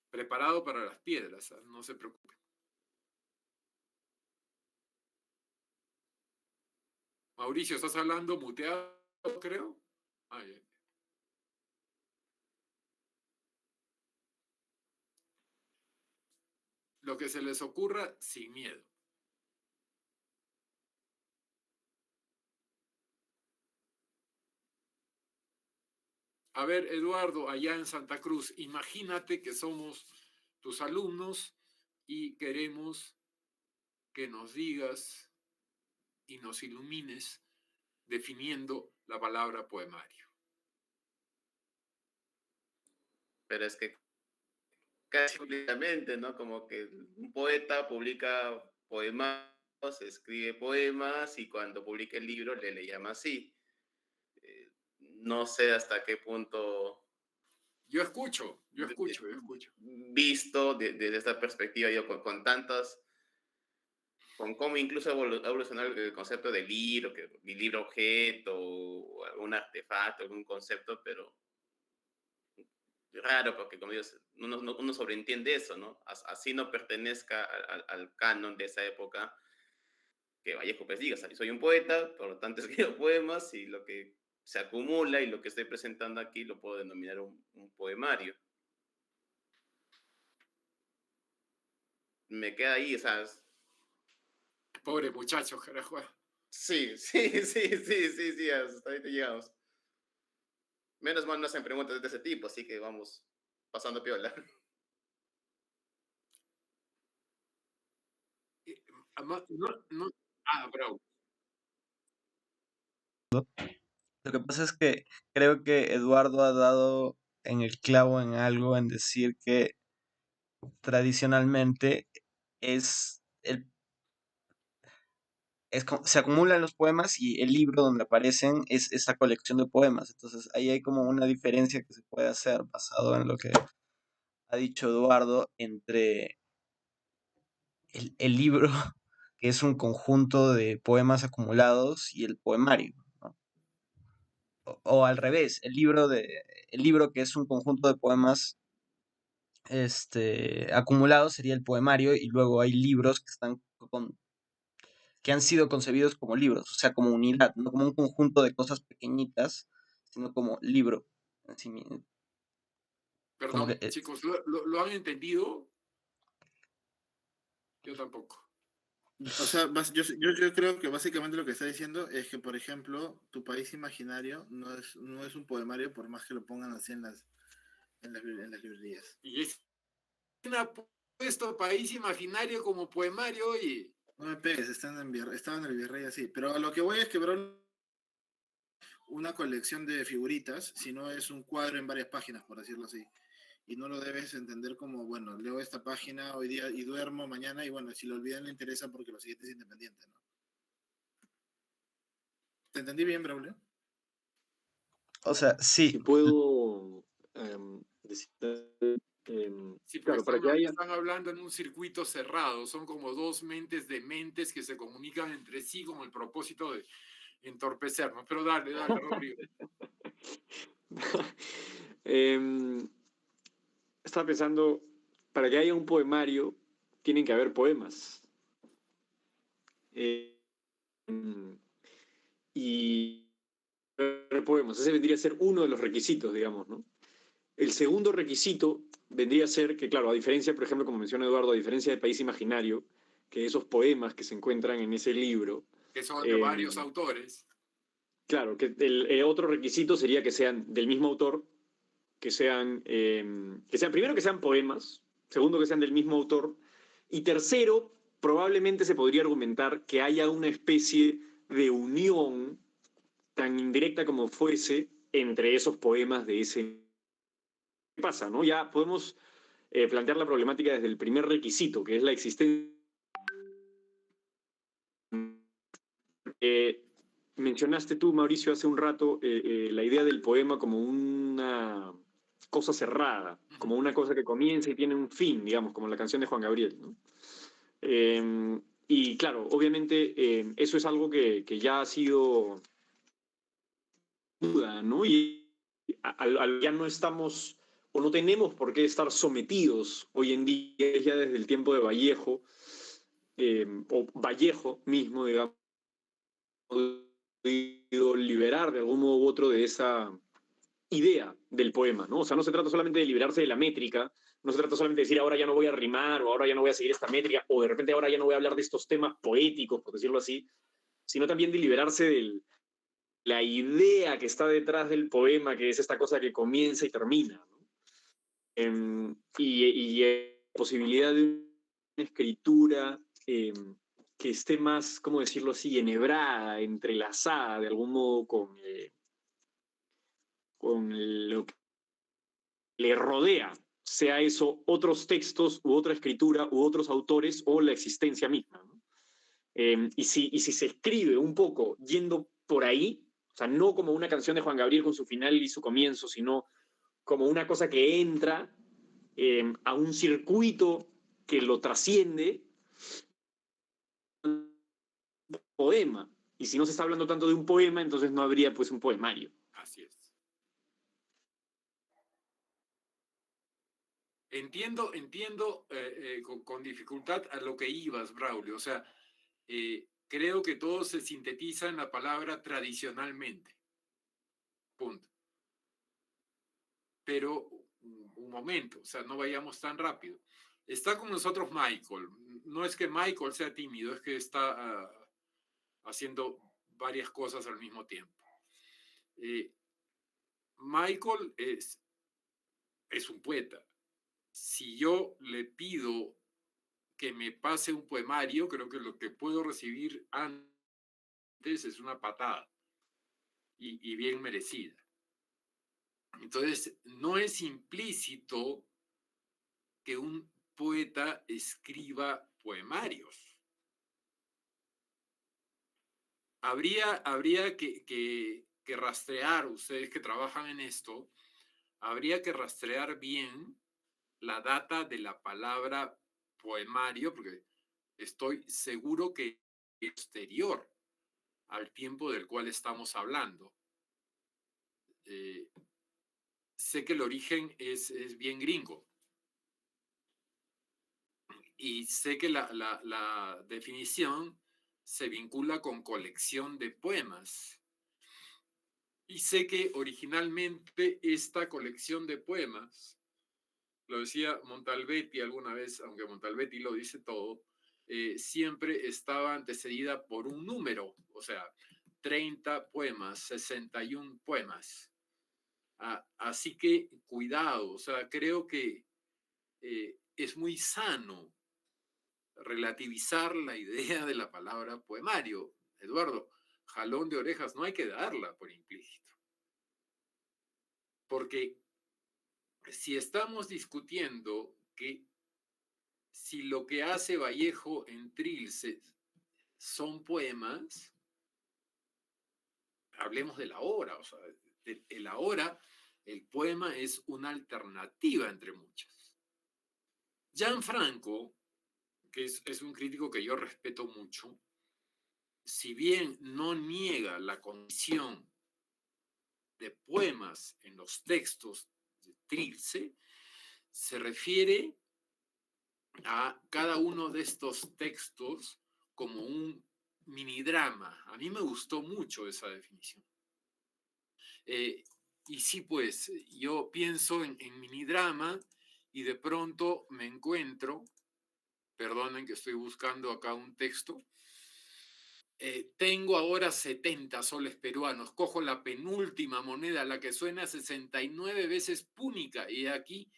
Preparado para las piedras, no se preocupen. Mauricio, ¿estás hablando muteado, creo? Lo que se les ocurra sin miedo. A ver, Eduardo, allá en Santa Cruz, imagínate que somos tus alumnos y queremos que nos digas y nos ilumines definiendo la palabra poemario. Pero es que casi públicamente, ¿no? Como que un poeta publica poemas, escribe poemas y cuando publica el libro le llama así. No sé hasta qué punto... Yo escucho. Visto desde esta perspectiva, yo con tantas con cómo incluso ha evolucionado el concepto de libro, que mi libro objeto, o algún artefacto, algún concepto, pero raro, porque como digo, uno sobreentiende eso, ¿no? Así no pertenezca al canon de esa época, que Vallejo pues diga, soy un poeta, por lo tanto escribo poemas, y lo que se acumula y lo que estoy presentando aquí lo puedo denominar un poemario. Me queda ahí, o sea, Pobre muchacho, carajo. sí, hasta ahí te llegamos. Menos mal no hacen preguntas de ese tipo, así que vamos pasando piola. Bravo. Lo que pasa es que creo que Eduardo ha dado en el clavo en algo, en decir que tradicionalmente es se acumulan los poemas y el libro donde aparecen es esa colección de poemas. Entonces ahí hay como una diferencia que se puede hacer basado en lo que ha dicho Eduardo entre el libro, que es un conjunto de poemas acumulados, y el poemario, ¿no? O al revés, el libro que es un conjunto de poemas acumulados sería el poemario, y luego hay libros que han sido concebidos como libros, o sea, como unidad, no como un conjunto de cosas pequeñitas, sino como libro en sí mismo. Como Perdón, que, chicos, ¿lo han entendido? Yo tampoco. O sea, yo creo que básicamente lo que está diciendo es que, por ejemplo, tu país imaginario no es un poemario, por más que lo pongan así en las librerías. Y es una puesto país imaginario como poemario y No me pegues, estaban en el Virrey así. Pero a lo que voy es que, bro, una colección de figuritas, si no es un cuadro en varias páginas, por decirlo así. Y no lo debes entender como, bueno, leo esta página hoy día y duermo mañana, y bueno, si lo olvidan le interesa porque lo siguiente es independiente, ¿no? ¿Te entendí bien, Braulio? o sea, Si sí, puedo decir, sí, porque claro, para que haya... están hablando en un circuito cerrado, son como dos mentes de mentes que se comunican entre sí con el propósito de entorpecernos. Pero dale, Rodrigo. Estaba pensando, para que haya un poemario, tienen que haber poemas. Y poemas, ese vendría a ser uno de los requisitos, digamos, ¿no? El segundo requisito vendría a ser que, claro, a diferencia, por ejemplo, como menciona Eduardo, a diferencia de País Imaginario, que esos poemas que se encuentran en ese libro... Que son de varios autores. Claro, que el otro requisito sería que sean del mismo autor, que sean, primero que sean poemas, segundo que sean del mismo autor, y tercero, probablemente se podría argumentar que haya una especie de unión, tan indirecta como fuese, entre esos poemas de ese... ¿Qué pasa, no? Ya podemos plantear la problemática desde el primer requisito, que es la existencia... mencionaste tú, Mauricio, hace un rato la idea del poema como una cosa cerrada, como una cosa que comienza y tiene un fin, digamos, como la canción de Juan Gabriel, ¿no? Y claro, obviamente eso es algo que ya ha sido duda, ¿no? Y ya no estamos o no tenemos por qué estar sometidos hoy en día, ya desde el tiempo de Vallejo, o Vallejo mismo, digamos, podido liberar de algún modo u otro de esa idea del poema, ¿no? O sea, no se trata solamente de liberarse de la métrica, no se trata solamente de decir ahora ya no voy a rimar, o ahora ya no voy a seguir esta métrica, o de repente ahora ya no voy a hablar de estos temas poéticos, por decirlo así, sino también de liberarse de la idea que está detrás del poema, que es esta cosa que comienza y termina, ¿no? Y posibilidad de una escritura que esté más, ¿cómo decirlo así?, enhebrada, entrelazada de algún modo con lo que le rodea, sea eso otros textos u otra escritura u otros autores o la existencia misma, ¿no? Y si se escribe un poco yendo por ahí, o sea, no como una canción de Juan Gabriel con su final y su comienzo, sino como una cosa que entra a un circuito que lo trasciende, poema. Y si no se está hablando tanto de un poema, entonces no habría pues un poemario. Así es. Entiendo con dificultad a lo que ibas, Braulio. O sea, creo que todo se sintetiza en la palabra tradicionalmente. Punto. Pero un momento, o sea, no vayamos tan rápido. Está con nosotros Michael. No es que Michael sea tímido, es que está haciendo varias cosas al mismo tiempo. Michael es un poeta. Si yo le pido que me pase un poemario, creo que lo que puedo recibir antes es una patada y bien merecida. Entonces, no es implícito que un poeta escriba poemarios. Habría que rastrear, ustedes que trabajan en esto, habría que rastrear bien la data de la palabra poemario, porque estoy seguro que es posterior al tiempo del cual estamos hablando. Sé que el origen es bien gringo y sé que la definición se vincula con colección de poemas. Y sé que originalmente esta colección de poemas, lo decía Montalbetti alguna vez, aunque Montalbetti lo dice todo, siempre estaba antecedida por un número, o sea, 30 poemas, 61 poemas. Así que cuidado, o sea, creo que es muy sano relativizar la idea de la palabra poemario. Eduardo, jalón de orejas no hay que darla por implícito. Porque si estamos discutiendo que si lo que hace Vallejo en Trilce son poemas, hablemos de la obra, o sea, de la obra, el poema es una alternativa entre muchas. Gianfranco, que es un crítico que yo respeto mucho, si bien no niega la condición de poemas en los textos de Trilce, se refiere a cada uno de estos textos como un minidrama. A mí me gustó mucho esa definición. Y sí, pues yo pienso en minidrama y de pronto me encuentro, perdonen que estoy buscando acá un texto, tengo ahora 70 soles peruanos, cojo la penúltima moneda, la que suena 69 veces púnica, y aquí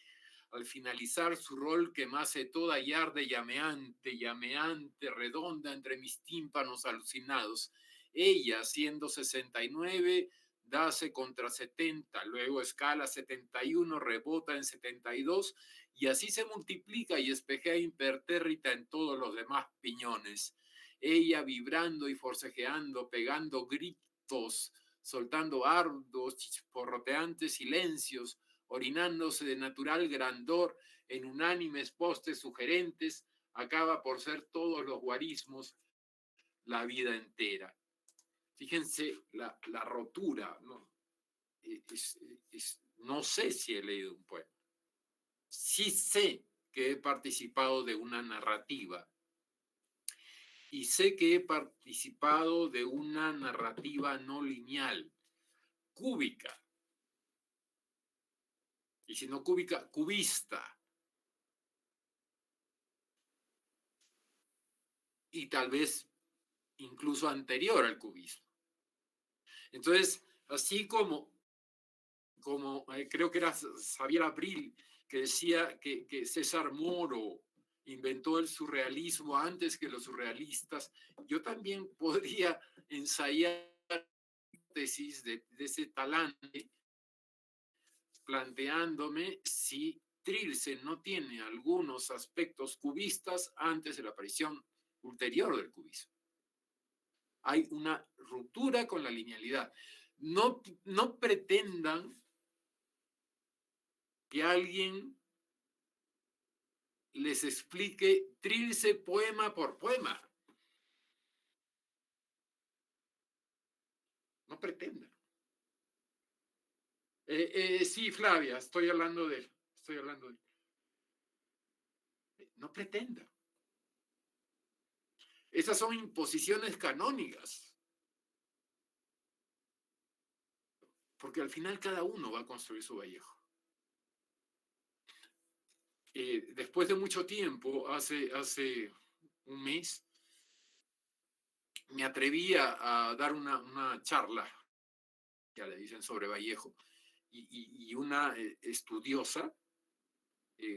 al finalizar su rol que me hace toda y arde llameante, llameante, redonda entre mis tímpanos alucinados. Ella, siendo 69, dase contra 70, luego escala 71, rebota en 72, y así se multiplica y espejea impertérrita en todos los demás piñones. Ella vibrando y forcejeando, pegando gritos, soltando ardos, chisporroteantes silencios, orinándose de natural grandor en unánimes postes sugerentes, acaba por ser todos los guarismos la vida entera. Fíjense la rotura, ¿no? No sé si he leído un poema. Sí sé que he participado de una narrativa y sé que he participado de una narrativa no lineal, cúbica. Y si no cúbica, cubista. Y tal vez incluso anterior al cubismo. Entonces, así como creo que era Xavier Abril que decía que César Moro inventó el surrealismo antes que los surrealistas, yo también podría ensayar tesis de ese talante planteándome si Trilce no tiene algunos aspectos cubistas antes de la aparición ulterior del cubismo. Hay una ruptura con la linealidad. No pretendan que alguien les explique Trilce poema por poema. No pretendan. Sí, Flavia, estoy hablando de él. No pretenda. Esas son imposiciones canónicas. Porque al final cada uno va a construir su Vallejo. Después de mucho tiempo, hace un mes, me atreví a dar una charla, ya le dicen, sobre Vallejo, y una estudiosa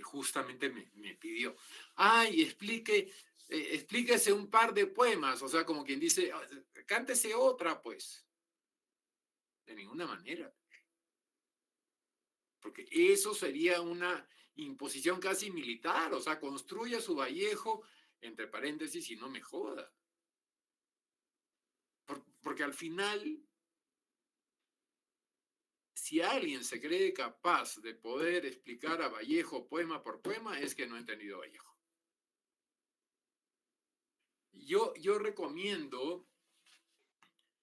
justamente me pidió, ay, explíquese un par de poemas, o sea, como quien dice, cántese otra, pues. De ninguna manera. Porque eso sería una imposición casi militar, o sea, construya su Vallejo, entre paréntesis, y no me joda. Porque al final, si alguien se cree capaz de poder explicar a Vallejo poema por poema, es que no ha entendido Vallejo. Yo recomiendo,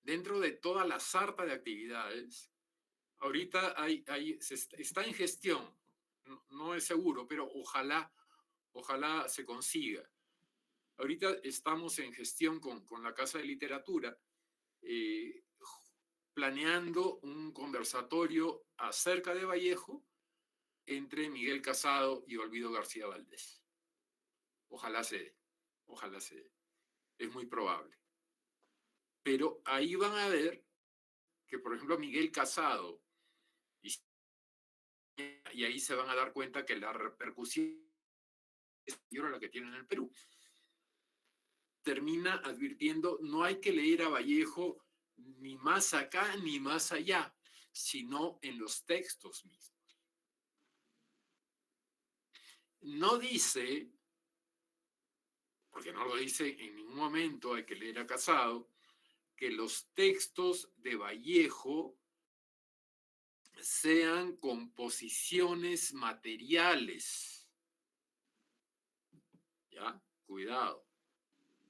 dentro de toda la sarta de actividades, ahorita está en gestión, no es seguro, pero ojalá se consiga. Ahorita estamos en gestión con la Casa de Literatura, planeando un conversatorio acerca de Vallejo entre Miguel Casado y Olvido García Valdés. Ojalá se dé. Es muy probable. Pero ahí van a ver que, por ejemplo, Miguel Casado, y ahí se van a dar cuenta que la repercusión es mayor a la que tiene en el Perú. Termina advirtiendo, no hay que leer a Vallejo ni más acá ni más allá, sino en los textos mismos. No dice, porque no lo dice en ningún momento, hay que leer a Casado, que los textos de Vallejo sean composiciones materiales. ¿Ya? Cuidado.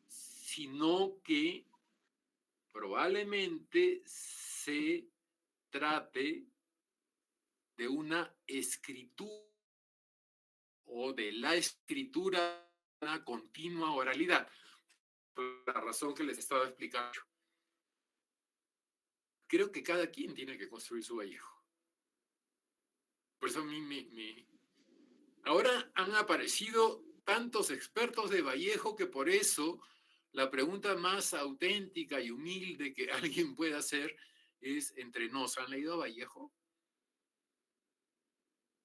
Sino que probablemente se trate de una escritura o de la escritura de una continua oralidad. Por la razón que les estaba explicando. Creo que cada quien tiene que construir su Vallejo. Por eso a mí ahora han aparecido tantos expertos de Vallejo que por eso la pregunta más auténtica y humilde que alguien puede hacer es, entre nos, ¿han leído a Vallejo?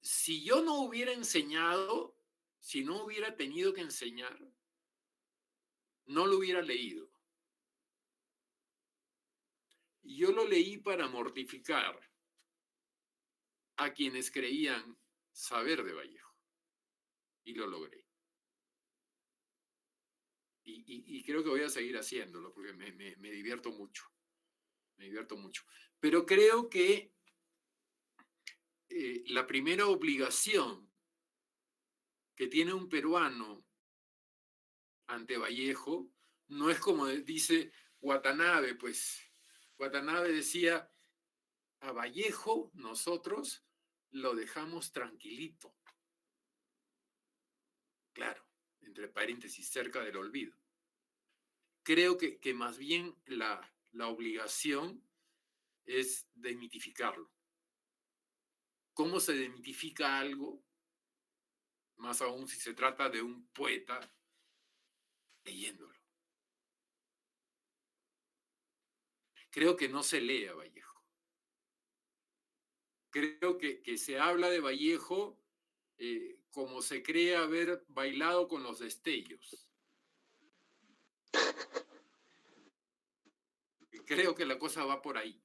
Si yo no hubiera enseñado, si no hubiera tenido que enseñar, no lo hubiera leído. Y yo lo leí para mortificar a quienes creían saber de Vallejo. Y lo logré. Y creo que voy a seguir haciéndolo porque me divierto mucho. Pero creo que la primera obligación que tiene un peruano ante Vallejo no es como dice Watanabe, pues Watanabe decía, a Vallejo nosotros lo dejamos tranquilito. Claro, entre paréntesis, cerca del olvido. Creo que más bien la obligación es demitificarlo. ¿Cómo se demitifica algo? Más aún si se trata de un poeta leyéndolo. Creo que no se lee a Vallejo. Creo que se habla de Vallejo como se cree haber bailado con los destellos. Creo que la cosa va por ahí.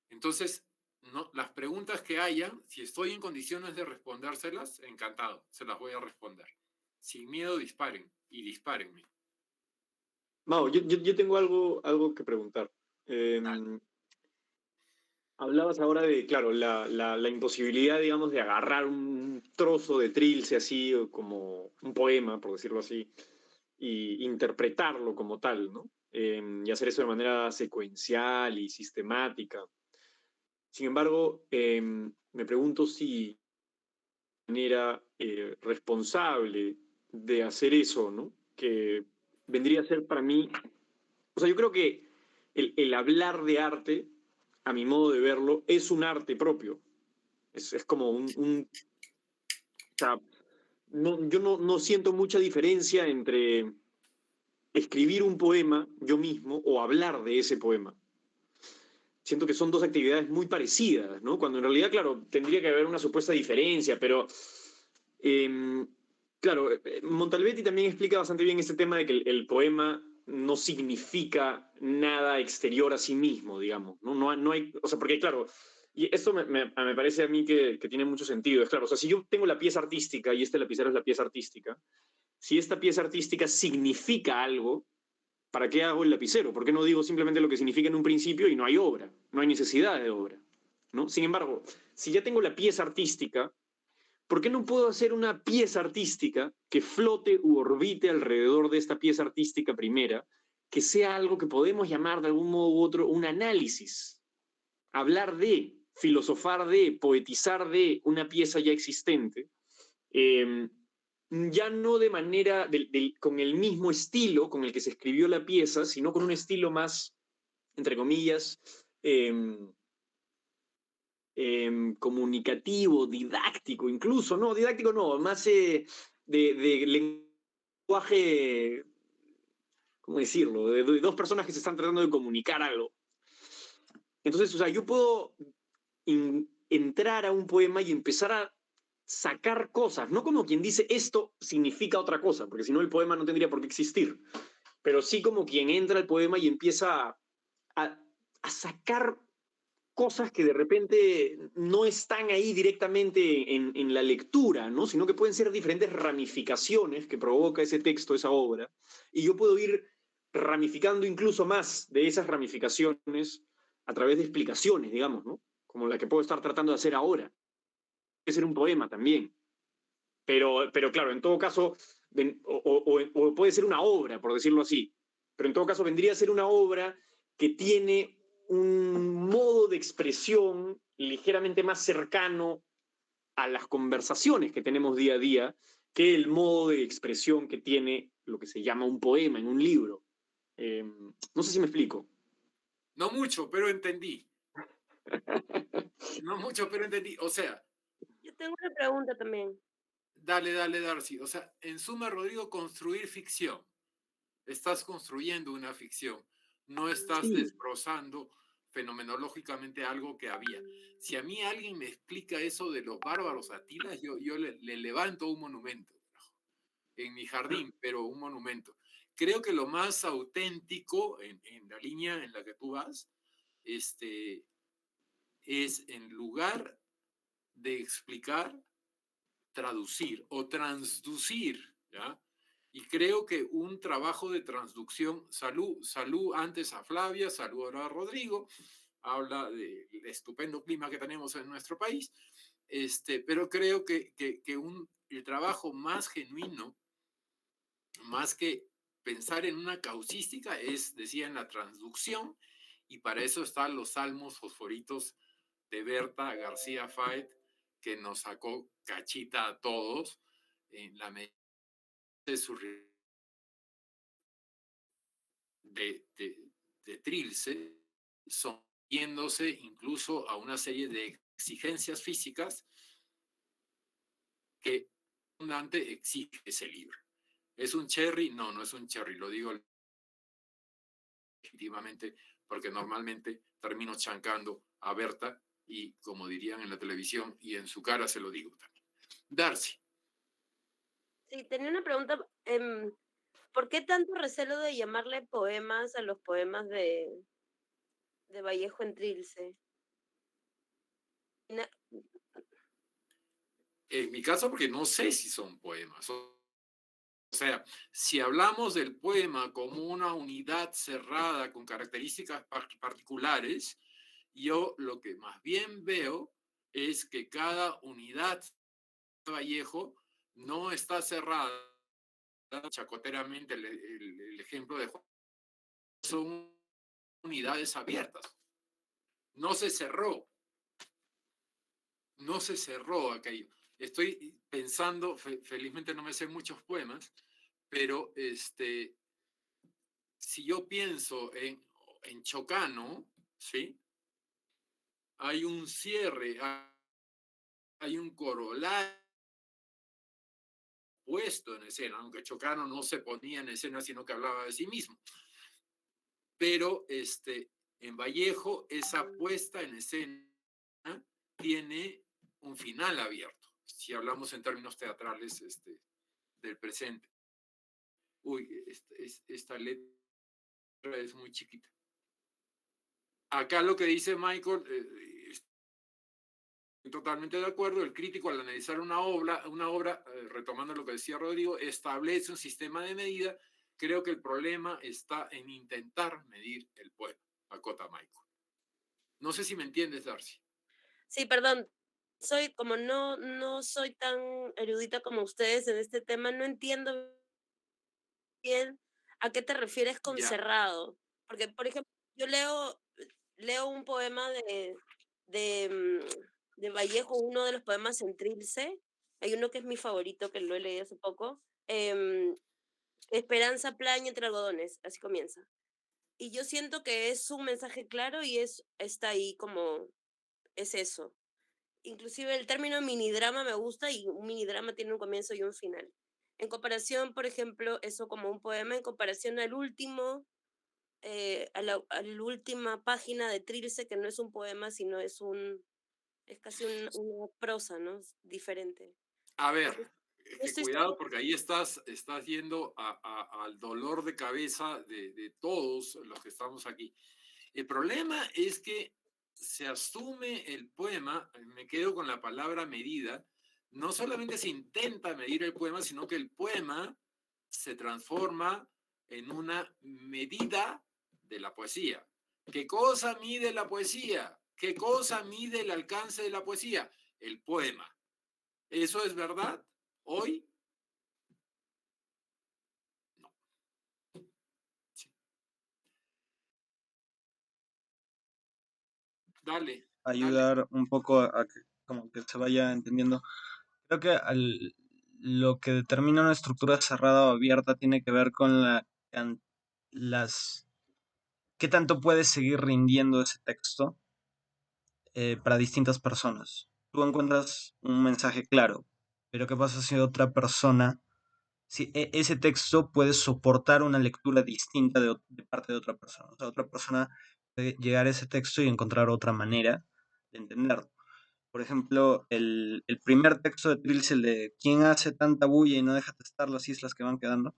Entonces, no, las preguntas que hayan, si estoy en condiciones de respondérselas, encantado, se las voy a responder. Sin miedo, disparen y dispárenme. Mau, yo tengo algo que preguntar. Hablabas ahora de, claro, la imposibilidad, digamos, de agarrar un trozo de trilce así, como un poema, por decirlo así, y interpretarlo como tal, ¿no? Y hacer eso de manera secuencial y sistemática. Sin embargo, me pregunto si de manera responsable de hacer eso, ¿no? Que vendría a ser para mí, o sea, yo creo que el hablar de arte, a mi modo de verlo, es un arte propio. Es como o sea, yo no siento mucha diferencia entre escribir un poema yo mismo o hablar de ese poema. Siento que son dos actividades muy parecidas, ¿no? Cuando en realidad, claro, tendría que haber una supuesta diferencia, pero claro, Montalbetti también explica bastante bien este tema de que el poema no significa nada exterior a sí mismo, digamos, ¿no? No hay, o sea, porque claro, y esto me parece a mí que tiene mucho sentido, es claro, o sea, si yo tengo la pieza artística y este lapicero es la pieza artística, si esta pieza artística significa algo, ¿para qué hago el lapicero? ¿Por qué no digo simplemente lo que significa en un principio y no hay obra? No hay necesidad de obra, ¿no? Sin embargo, si ya tengo la pieza artística, ¿por qué no puedo hacer una pieza artística que flote u orbite alrededor de esta pieza artística primera, que sea algo que podemos llamar de algún modo u otro un análisis? Hablar de, filosofar de, poetizar de una pieza ya existente, ya no de manera, con el mismo estilo con el que se escribió la pieza, sino con un estilo más, entre comillas, comunicativo, didáctico, incluso, no, didáctico no, más de lenguaje, ¿cómo decirlo? De dos personas que se están tratando de comunicar algo. Entonces, o sea, yo puedo entrar a un poema y empezar a sacar cosas, no como quien dice esto significa otra cosa, porque si no el poema no tendría por qué existir, pero sí como quien entra al poema y empieza a sacar cosas que de repente no están ahí directamente en la lectura, ¿no? Sino que pueden ser diferentes ramificaciones que provoca ese texto, esa obra, y yo puedo ir ramificando incluso más de esas ramificaciones a través de explicaciones, digamos, ¿no? Como la que puedo estar tratando de hacer ahora. Puede ser un poema también, pero claro, en todo caso, o puede ser una obra, por decirlo así, pero en todo caso vendría a ser una obra que tiene un modo de expresión ligeramente más cercano a las conversaciones que tenemos día a día que el modo de expresión que tiene lo que se llama un poema en un libro. No sé si me explico. No mucho, pero entendí. No mucho, pero entendí. O sea, Yo tengo una pregunta también. dale, Darcy. O sea, en suma, Rodrigo, construir ficción. Estás construyendo una ficción. No estás Sí. desbrozando fenomenológicamente algo que había. Si a mí alguien me explica eso de los bárbaros atilas, yo le levanto un monumento en mi jardín, pero un monumento. Creo que lo más auténtico en la línea en la que tú vas, es en lugar de explicar, traducir o transducir, ¿ya? Y creo que un trabajo de transducción, salud antes a Flavia, salud ahora a Rodrigo, habla del estupendo clima que tenemos en nuestro país, pero creo que el trabajo más genuino, más que pensar en una causística, decía, en la transducción, y para eso están los salmos fosforitos de Berta García Faet, que nos sacó cachita a todos en la medida de su de Trilce, sometiéndose incluso a una serie de exigencias físicas que Dante exige ese libro. ¿Es un cherry? No, no es un cherry, lo digo legítimamente porque normalmente termino chancando a Berta y, como dirían en la televisión, y en su cara se lo digo también. Darcy. Sí, tenía una pregunta. ¿Por qué tanto recelo de llamarle poemas a los poemas de Vallejo en Trilce? En mi caso, porque no sé si son poemas. O sea, si hablamos del poema como una unidad cerrada con características particulares, yo lo que más bien veo es que cada unidad de Vallejo no está cerrada chacoteramente el ejemplo de Juan, son unidades abiertas. No se cerró aquello. Estoy pensando, felizmente no me sé muchos poemas, pero si yo pienso en Chocano, ¿sí? Hay un cierre, hay un corolario puesto en escena, aunque Chocano no se ponía en escena, sino que hablaba de sí mismo. Pero en Vallejo, esa puesta en escena tiene un final abierto, si hablamos en términos teatrales del presente. Uy, esta letra es muy chiquita. Acá lo que dice Michael, estoy totalmente de acuerdo, el crítico al analizar una obra, retomando lo que decía Rodrigo, establece un sistema de medida. Creo que el problema está en intentar medir el poema, acota Michael. No sé si me entiendes, Darcy. Sí, perdón. Como no soy tan erudita como ustedes en este tema, no entiendo bien a qué te refieres con Ya. cerrado. Porque, por ejemplo, yo leo un poema de Vallejo, uno de los poemas en Trilce. Hay uno que es mi favorito, que lo he leído hace poco. Esperanza plaña entre algodones, así comienza. Y yo siento que es un mensaje claro y está ahí como, es eso. Inclusive el término minidrama me gusta y un minidrama tiene un comienzo y un final. En comparación, por ejemplo, eso como un poema, en comparación al último, a la última página de Trilce, que no es un poema, sino es casi una prosa, ¿no? Es diferente. A ver, Entonces, no que estoy cuidado porque ahí estás yendo al dolor de cabeza de todos los que estamos aquí. El problema es que se asume el poema, me quedo con la palabra medida, no solamente se intenta medir el poema, sino que el poema se transforma en una medida de la poesía. ¿Qué cosa mide la poesía? ¿Qué cosa mide el alcance de la poesía? El poema. ¿Eso es verdad? ¿Hoy? No. Sí. Dale. Ayudar un poco a que como que se vaya entendiendo. Creo que lo que determina una estructura cerrada o abierta tiene que ver con las qué tanto puedes seguir rindiendo ese texto para distintas personas. Tú encuentras un mensaje claro, pero ¿qué pasa si otra persona, si ese texto puede soportar una lectura distinta de parte de otra persona? O sea, otra persona puede llegar a ese texto y encontrar otra manera de entenderlo. Por ejemplo, el primer texto de Trilce, el de ¿quién hace tanta bulla y no deja testar las islas que van quedando?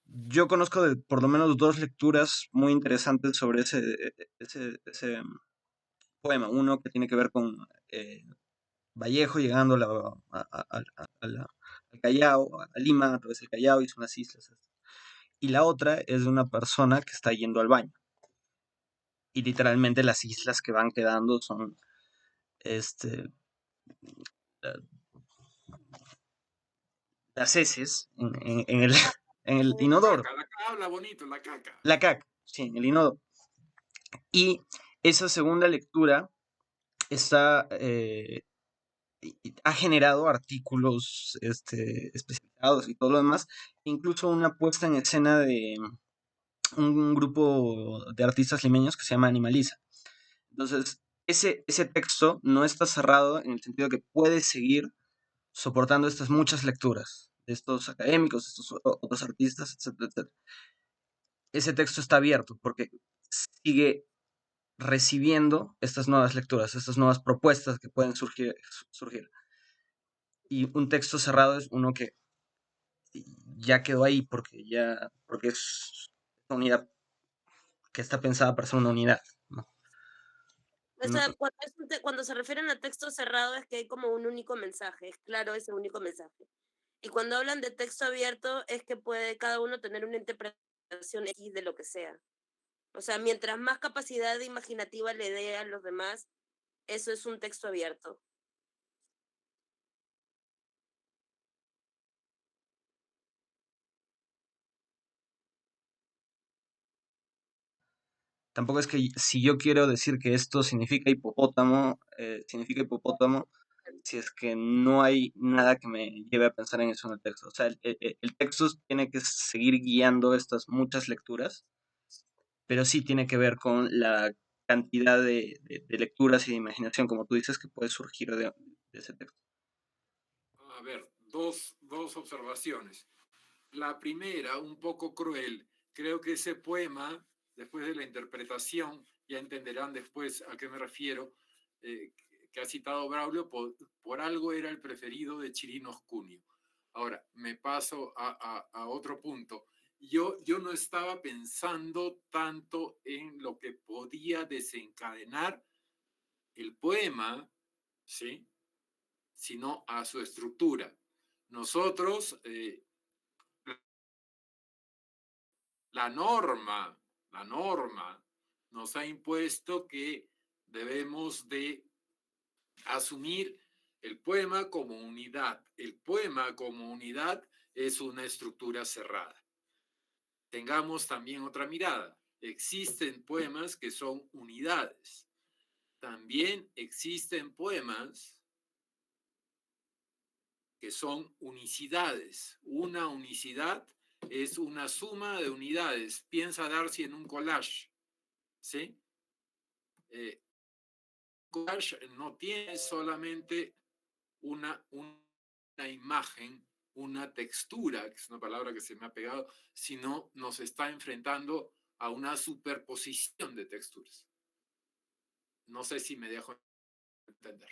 Yo conozco de por lo menos dos lecturas muy interesantes sobre ese poema. Uno que tiene que ver con Vallejo llegando al Callao, a Lima, a través del Callao y son las islas. Y la otra es de una persona que está yendo al baño. Y literalmente las islas que van quedando son este, las heces en el La inodoro. caca, habla bonito, la caca. La caca, sí, en el inodoro. Y esa segunda lectura está, ha generado artículos especializados y todo lo demás, incluso una puesta en escena de un grupo de artistas limeños que se llama Animaliza. Entonces, ese texto no está cerrado en el sentido que puede seguir soportando estas muchas lecturas de estos académicos, de estos otros artistas, etcétera, etcétera. Ese texto está abierto porque sigue recibiendo estas nuevas lecturas, estas nuevas propuestas que pueden surgir. Y un texto cerrado es uno que ya quedó ahí porque es una unidad que está pensada para ser una unidad, ¿no? o sea, cuando se refieren a texto cerrado es que hay como un único mensaje, es claro ese único mensaje. Y cuando hablan de texto abierto es que puede cada uno tener una interpretación X de lo que sea. O sea, mientras más capacidad imaginativa le dé a los demás, eso es un texto abierto. tampoco es que si yo quiero decir que esto significa hipopótamo si es que no hay nada que me lleve a pensar en eso en el texto. O sea, el texto tiene que seguir guiando estas muchas lecturas, pero sí tiene que ver con la cantidad de lecturas y de imaginación, como tú dices, que puede surgir de ese texto. A ver, dos observaciones. La primera, un poco cruel. Creo que ese poema, después de la interpretación, ya entenderán después a qué me refiero, que ha citado Braulio, por algo era el preferido de Chirinos Cunio. Ahora, me paso a otro punto. Yo no estaba pensando tanto en lo que podía desencadenar el poema, ¿sí? Sino a su estructura. Nosotros, la norma nos ha impuesto que debemos de asumir el poema como unidad. El poema como unidad es una estructura cerrada. Tengamos también otra mirada. Existen poemas que son unidades. También existen poemas que son unicidades. Una unicidad es una suma de unidades. Piensa Darcy en un collage, ¿sí? Collage no tiene solamente una imagen, una textura, que es una palabra que se me ha pegado, sino nos está enfrentando a una superposición de texturas. No sé si me dejo entender.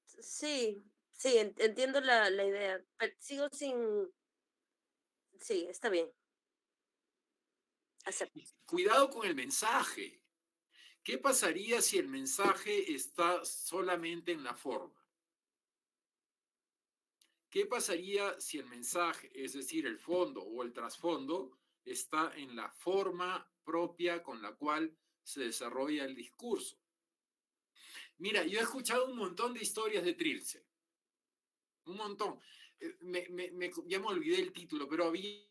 Sí, sí, entiendo la idea, pero sigo sin... Sí, está bien, acepto. Cuidado con el mensaje. ¿Qué pasaría si el mensaje está solamente en la forma? ¿Qué pasaría si el mensaje, es decir, el fondo o el trasfondo, está en la forma propia con la cual se desarrolla el discurso? Mira, yo he escuchado un montón de historias de Trilce, un montón. Ya me olvidé el título, pero había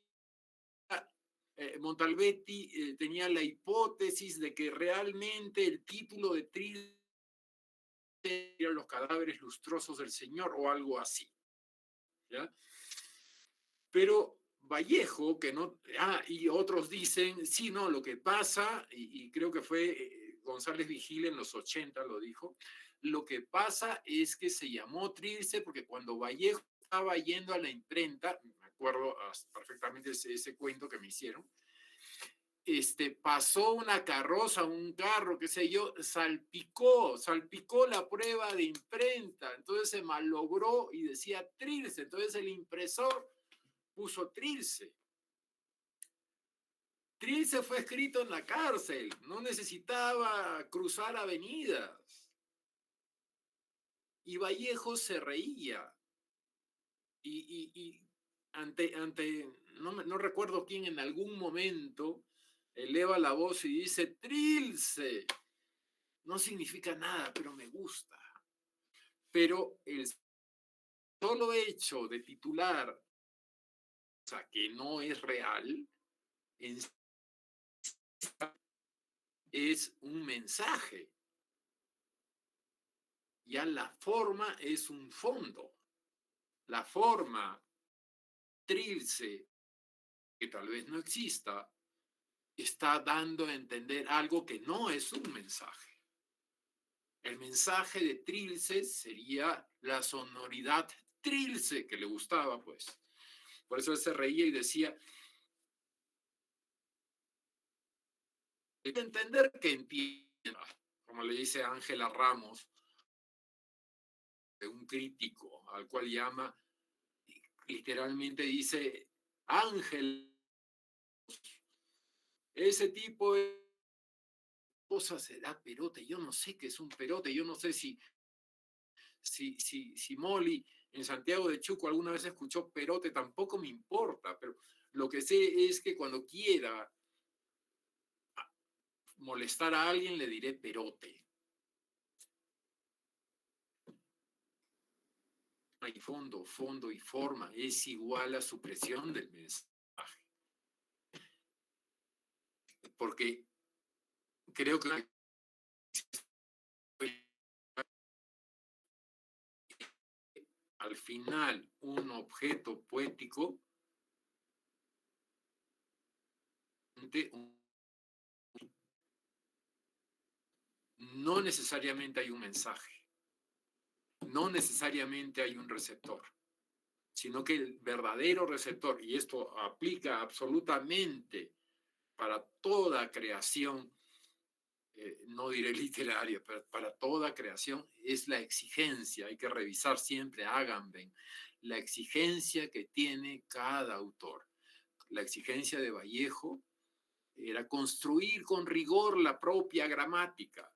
Montalbetti tenía la hipótesis de que realmente el título de Trilce era Los cadáveres lustrosos del Señor o algo así, ¿ya? Pero Vallejo, que no, y otros dicen, sí, no, lo que pasa, y creo que fue González Vigil en los 80 lo dijo, lo que pasa es que se llamó Trilce porque cuando Vallejo estaba yendo a la imprenta, me acuerdo perfectamente ese cuento que me hicieron, pasó una carroza, un carro, qué sé yo, salpicó la prueba de imprenta, entonces se malogró y decía Trilce, entonces el impresor puso Trilce. Trilce fue escrito en la cárcel, no necesitaba cruzar avenidas. Y Vallejo se reía. Y no recuerdo quién en algún momento eleva la voz y dice, Trilce. No significa nada, pero me gusta. Pero el solo hecho de titular, o sea, que no es real, es un mensaje. Ya la forma es un fondo. La forma Trilce, que tal vez no exista, está dando a entender algo que no es un mensaje. El mensaje de Trilce sería la sonoridad Trilce que le gustaba, pues. Por eso él se reía y decía, hay que entender que entienda, como le dice Ángela Ramos, de un crítico al cual llama, literalmente dice, Ángel, ese tipo de cosas se da perote, yo no sé qué es un perote, yo no sé si Molly en Santiago de Chuco alguna vez escuchó perote, tampoco me importa, pero lo que sé es que cuando quiera molestar a alguien le diré perote. Hay fondo y forma es igual a supresión del mensaje. Porque creo que al final un objeto poético no necesariamente hay un mensaje, no necesariamente hay un receptor, sino que el verdadero receptor, y esto aplica absolutamente para toda creación, no diré literaria, pero para toda creación, es la exigencia. Hay que revisar siempre Agamben, la exigencia que tiene cada autor. La exigencia de Vallejo era construir con rigor la propia gramática.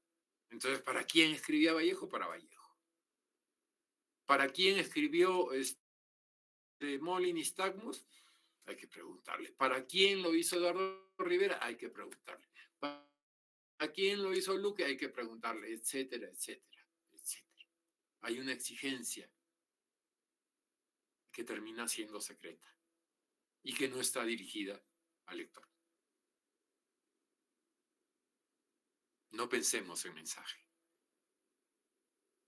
Entonces, ¿para quién escribía Vallejo? Para Vallejo. ¿Para quién escribió Molin y Stagmus? Hay que preguntarle. ¿Para quién lo hizo Eduardo Rivera? Hay que preguntarle. ¿A quién lo hizo Luque? Hay que preguntarle, etcétera, etcétera, etcétera. Hay una exigencia que termina siendo secreta y que no está dirigida al lector. No pensemos en mensaje.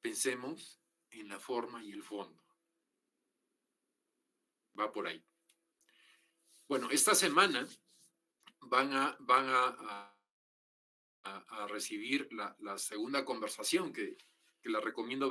Pensemos en la forma y el fondo. Va por ahí. Bueno, esta semana van a recibir la segunda conversación que la recomiendo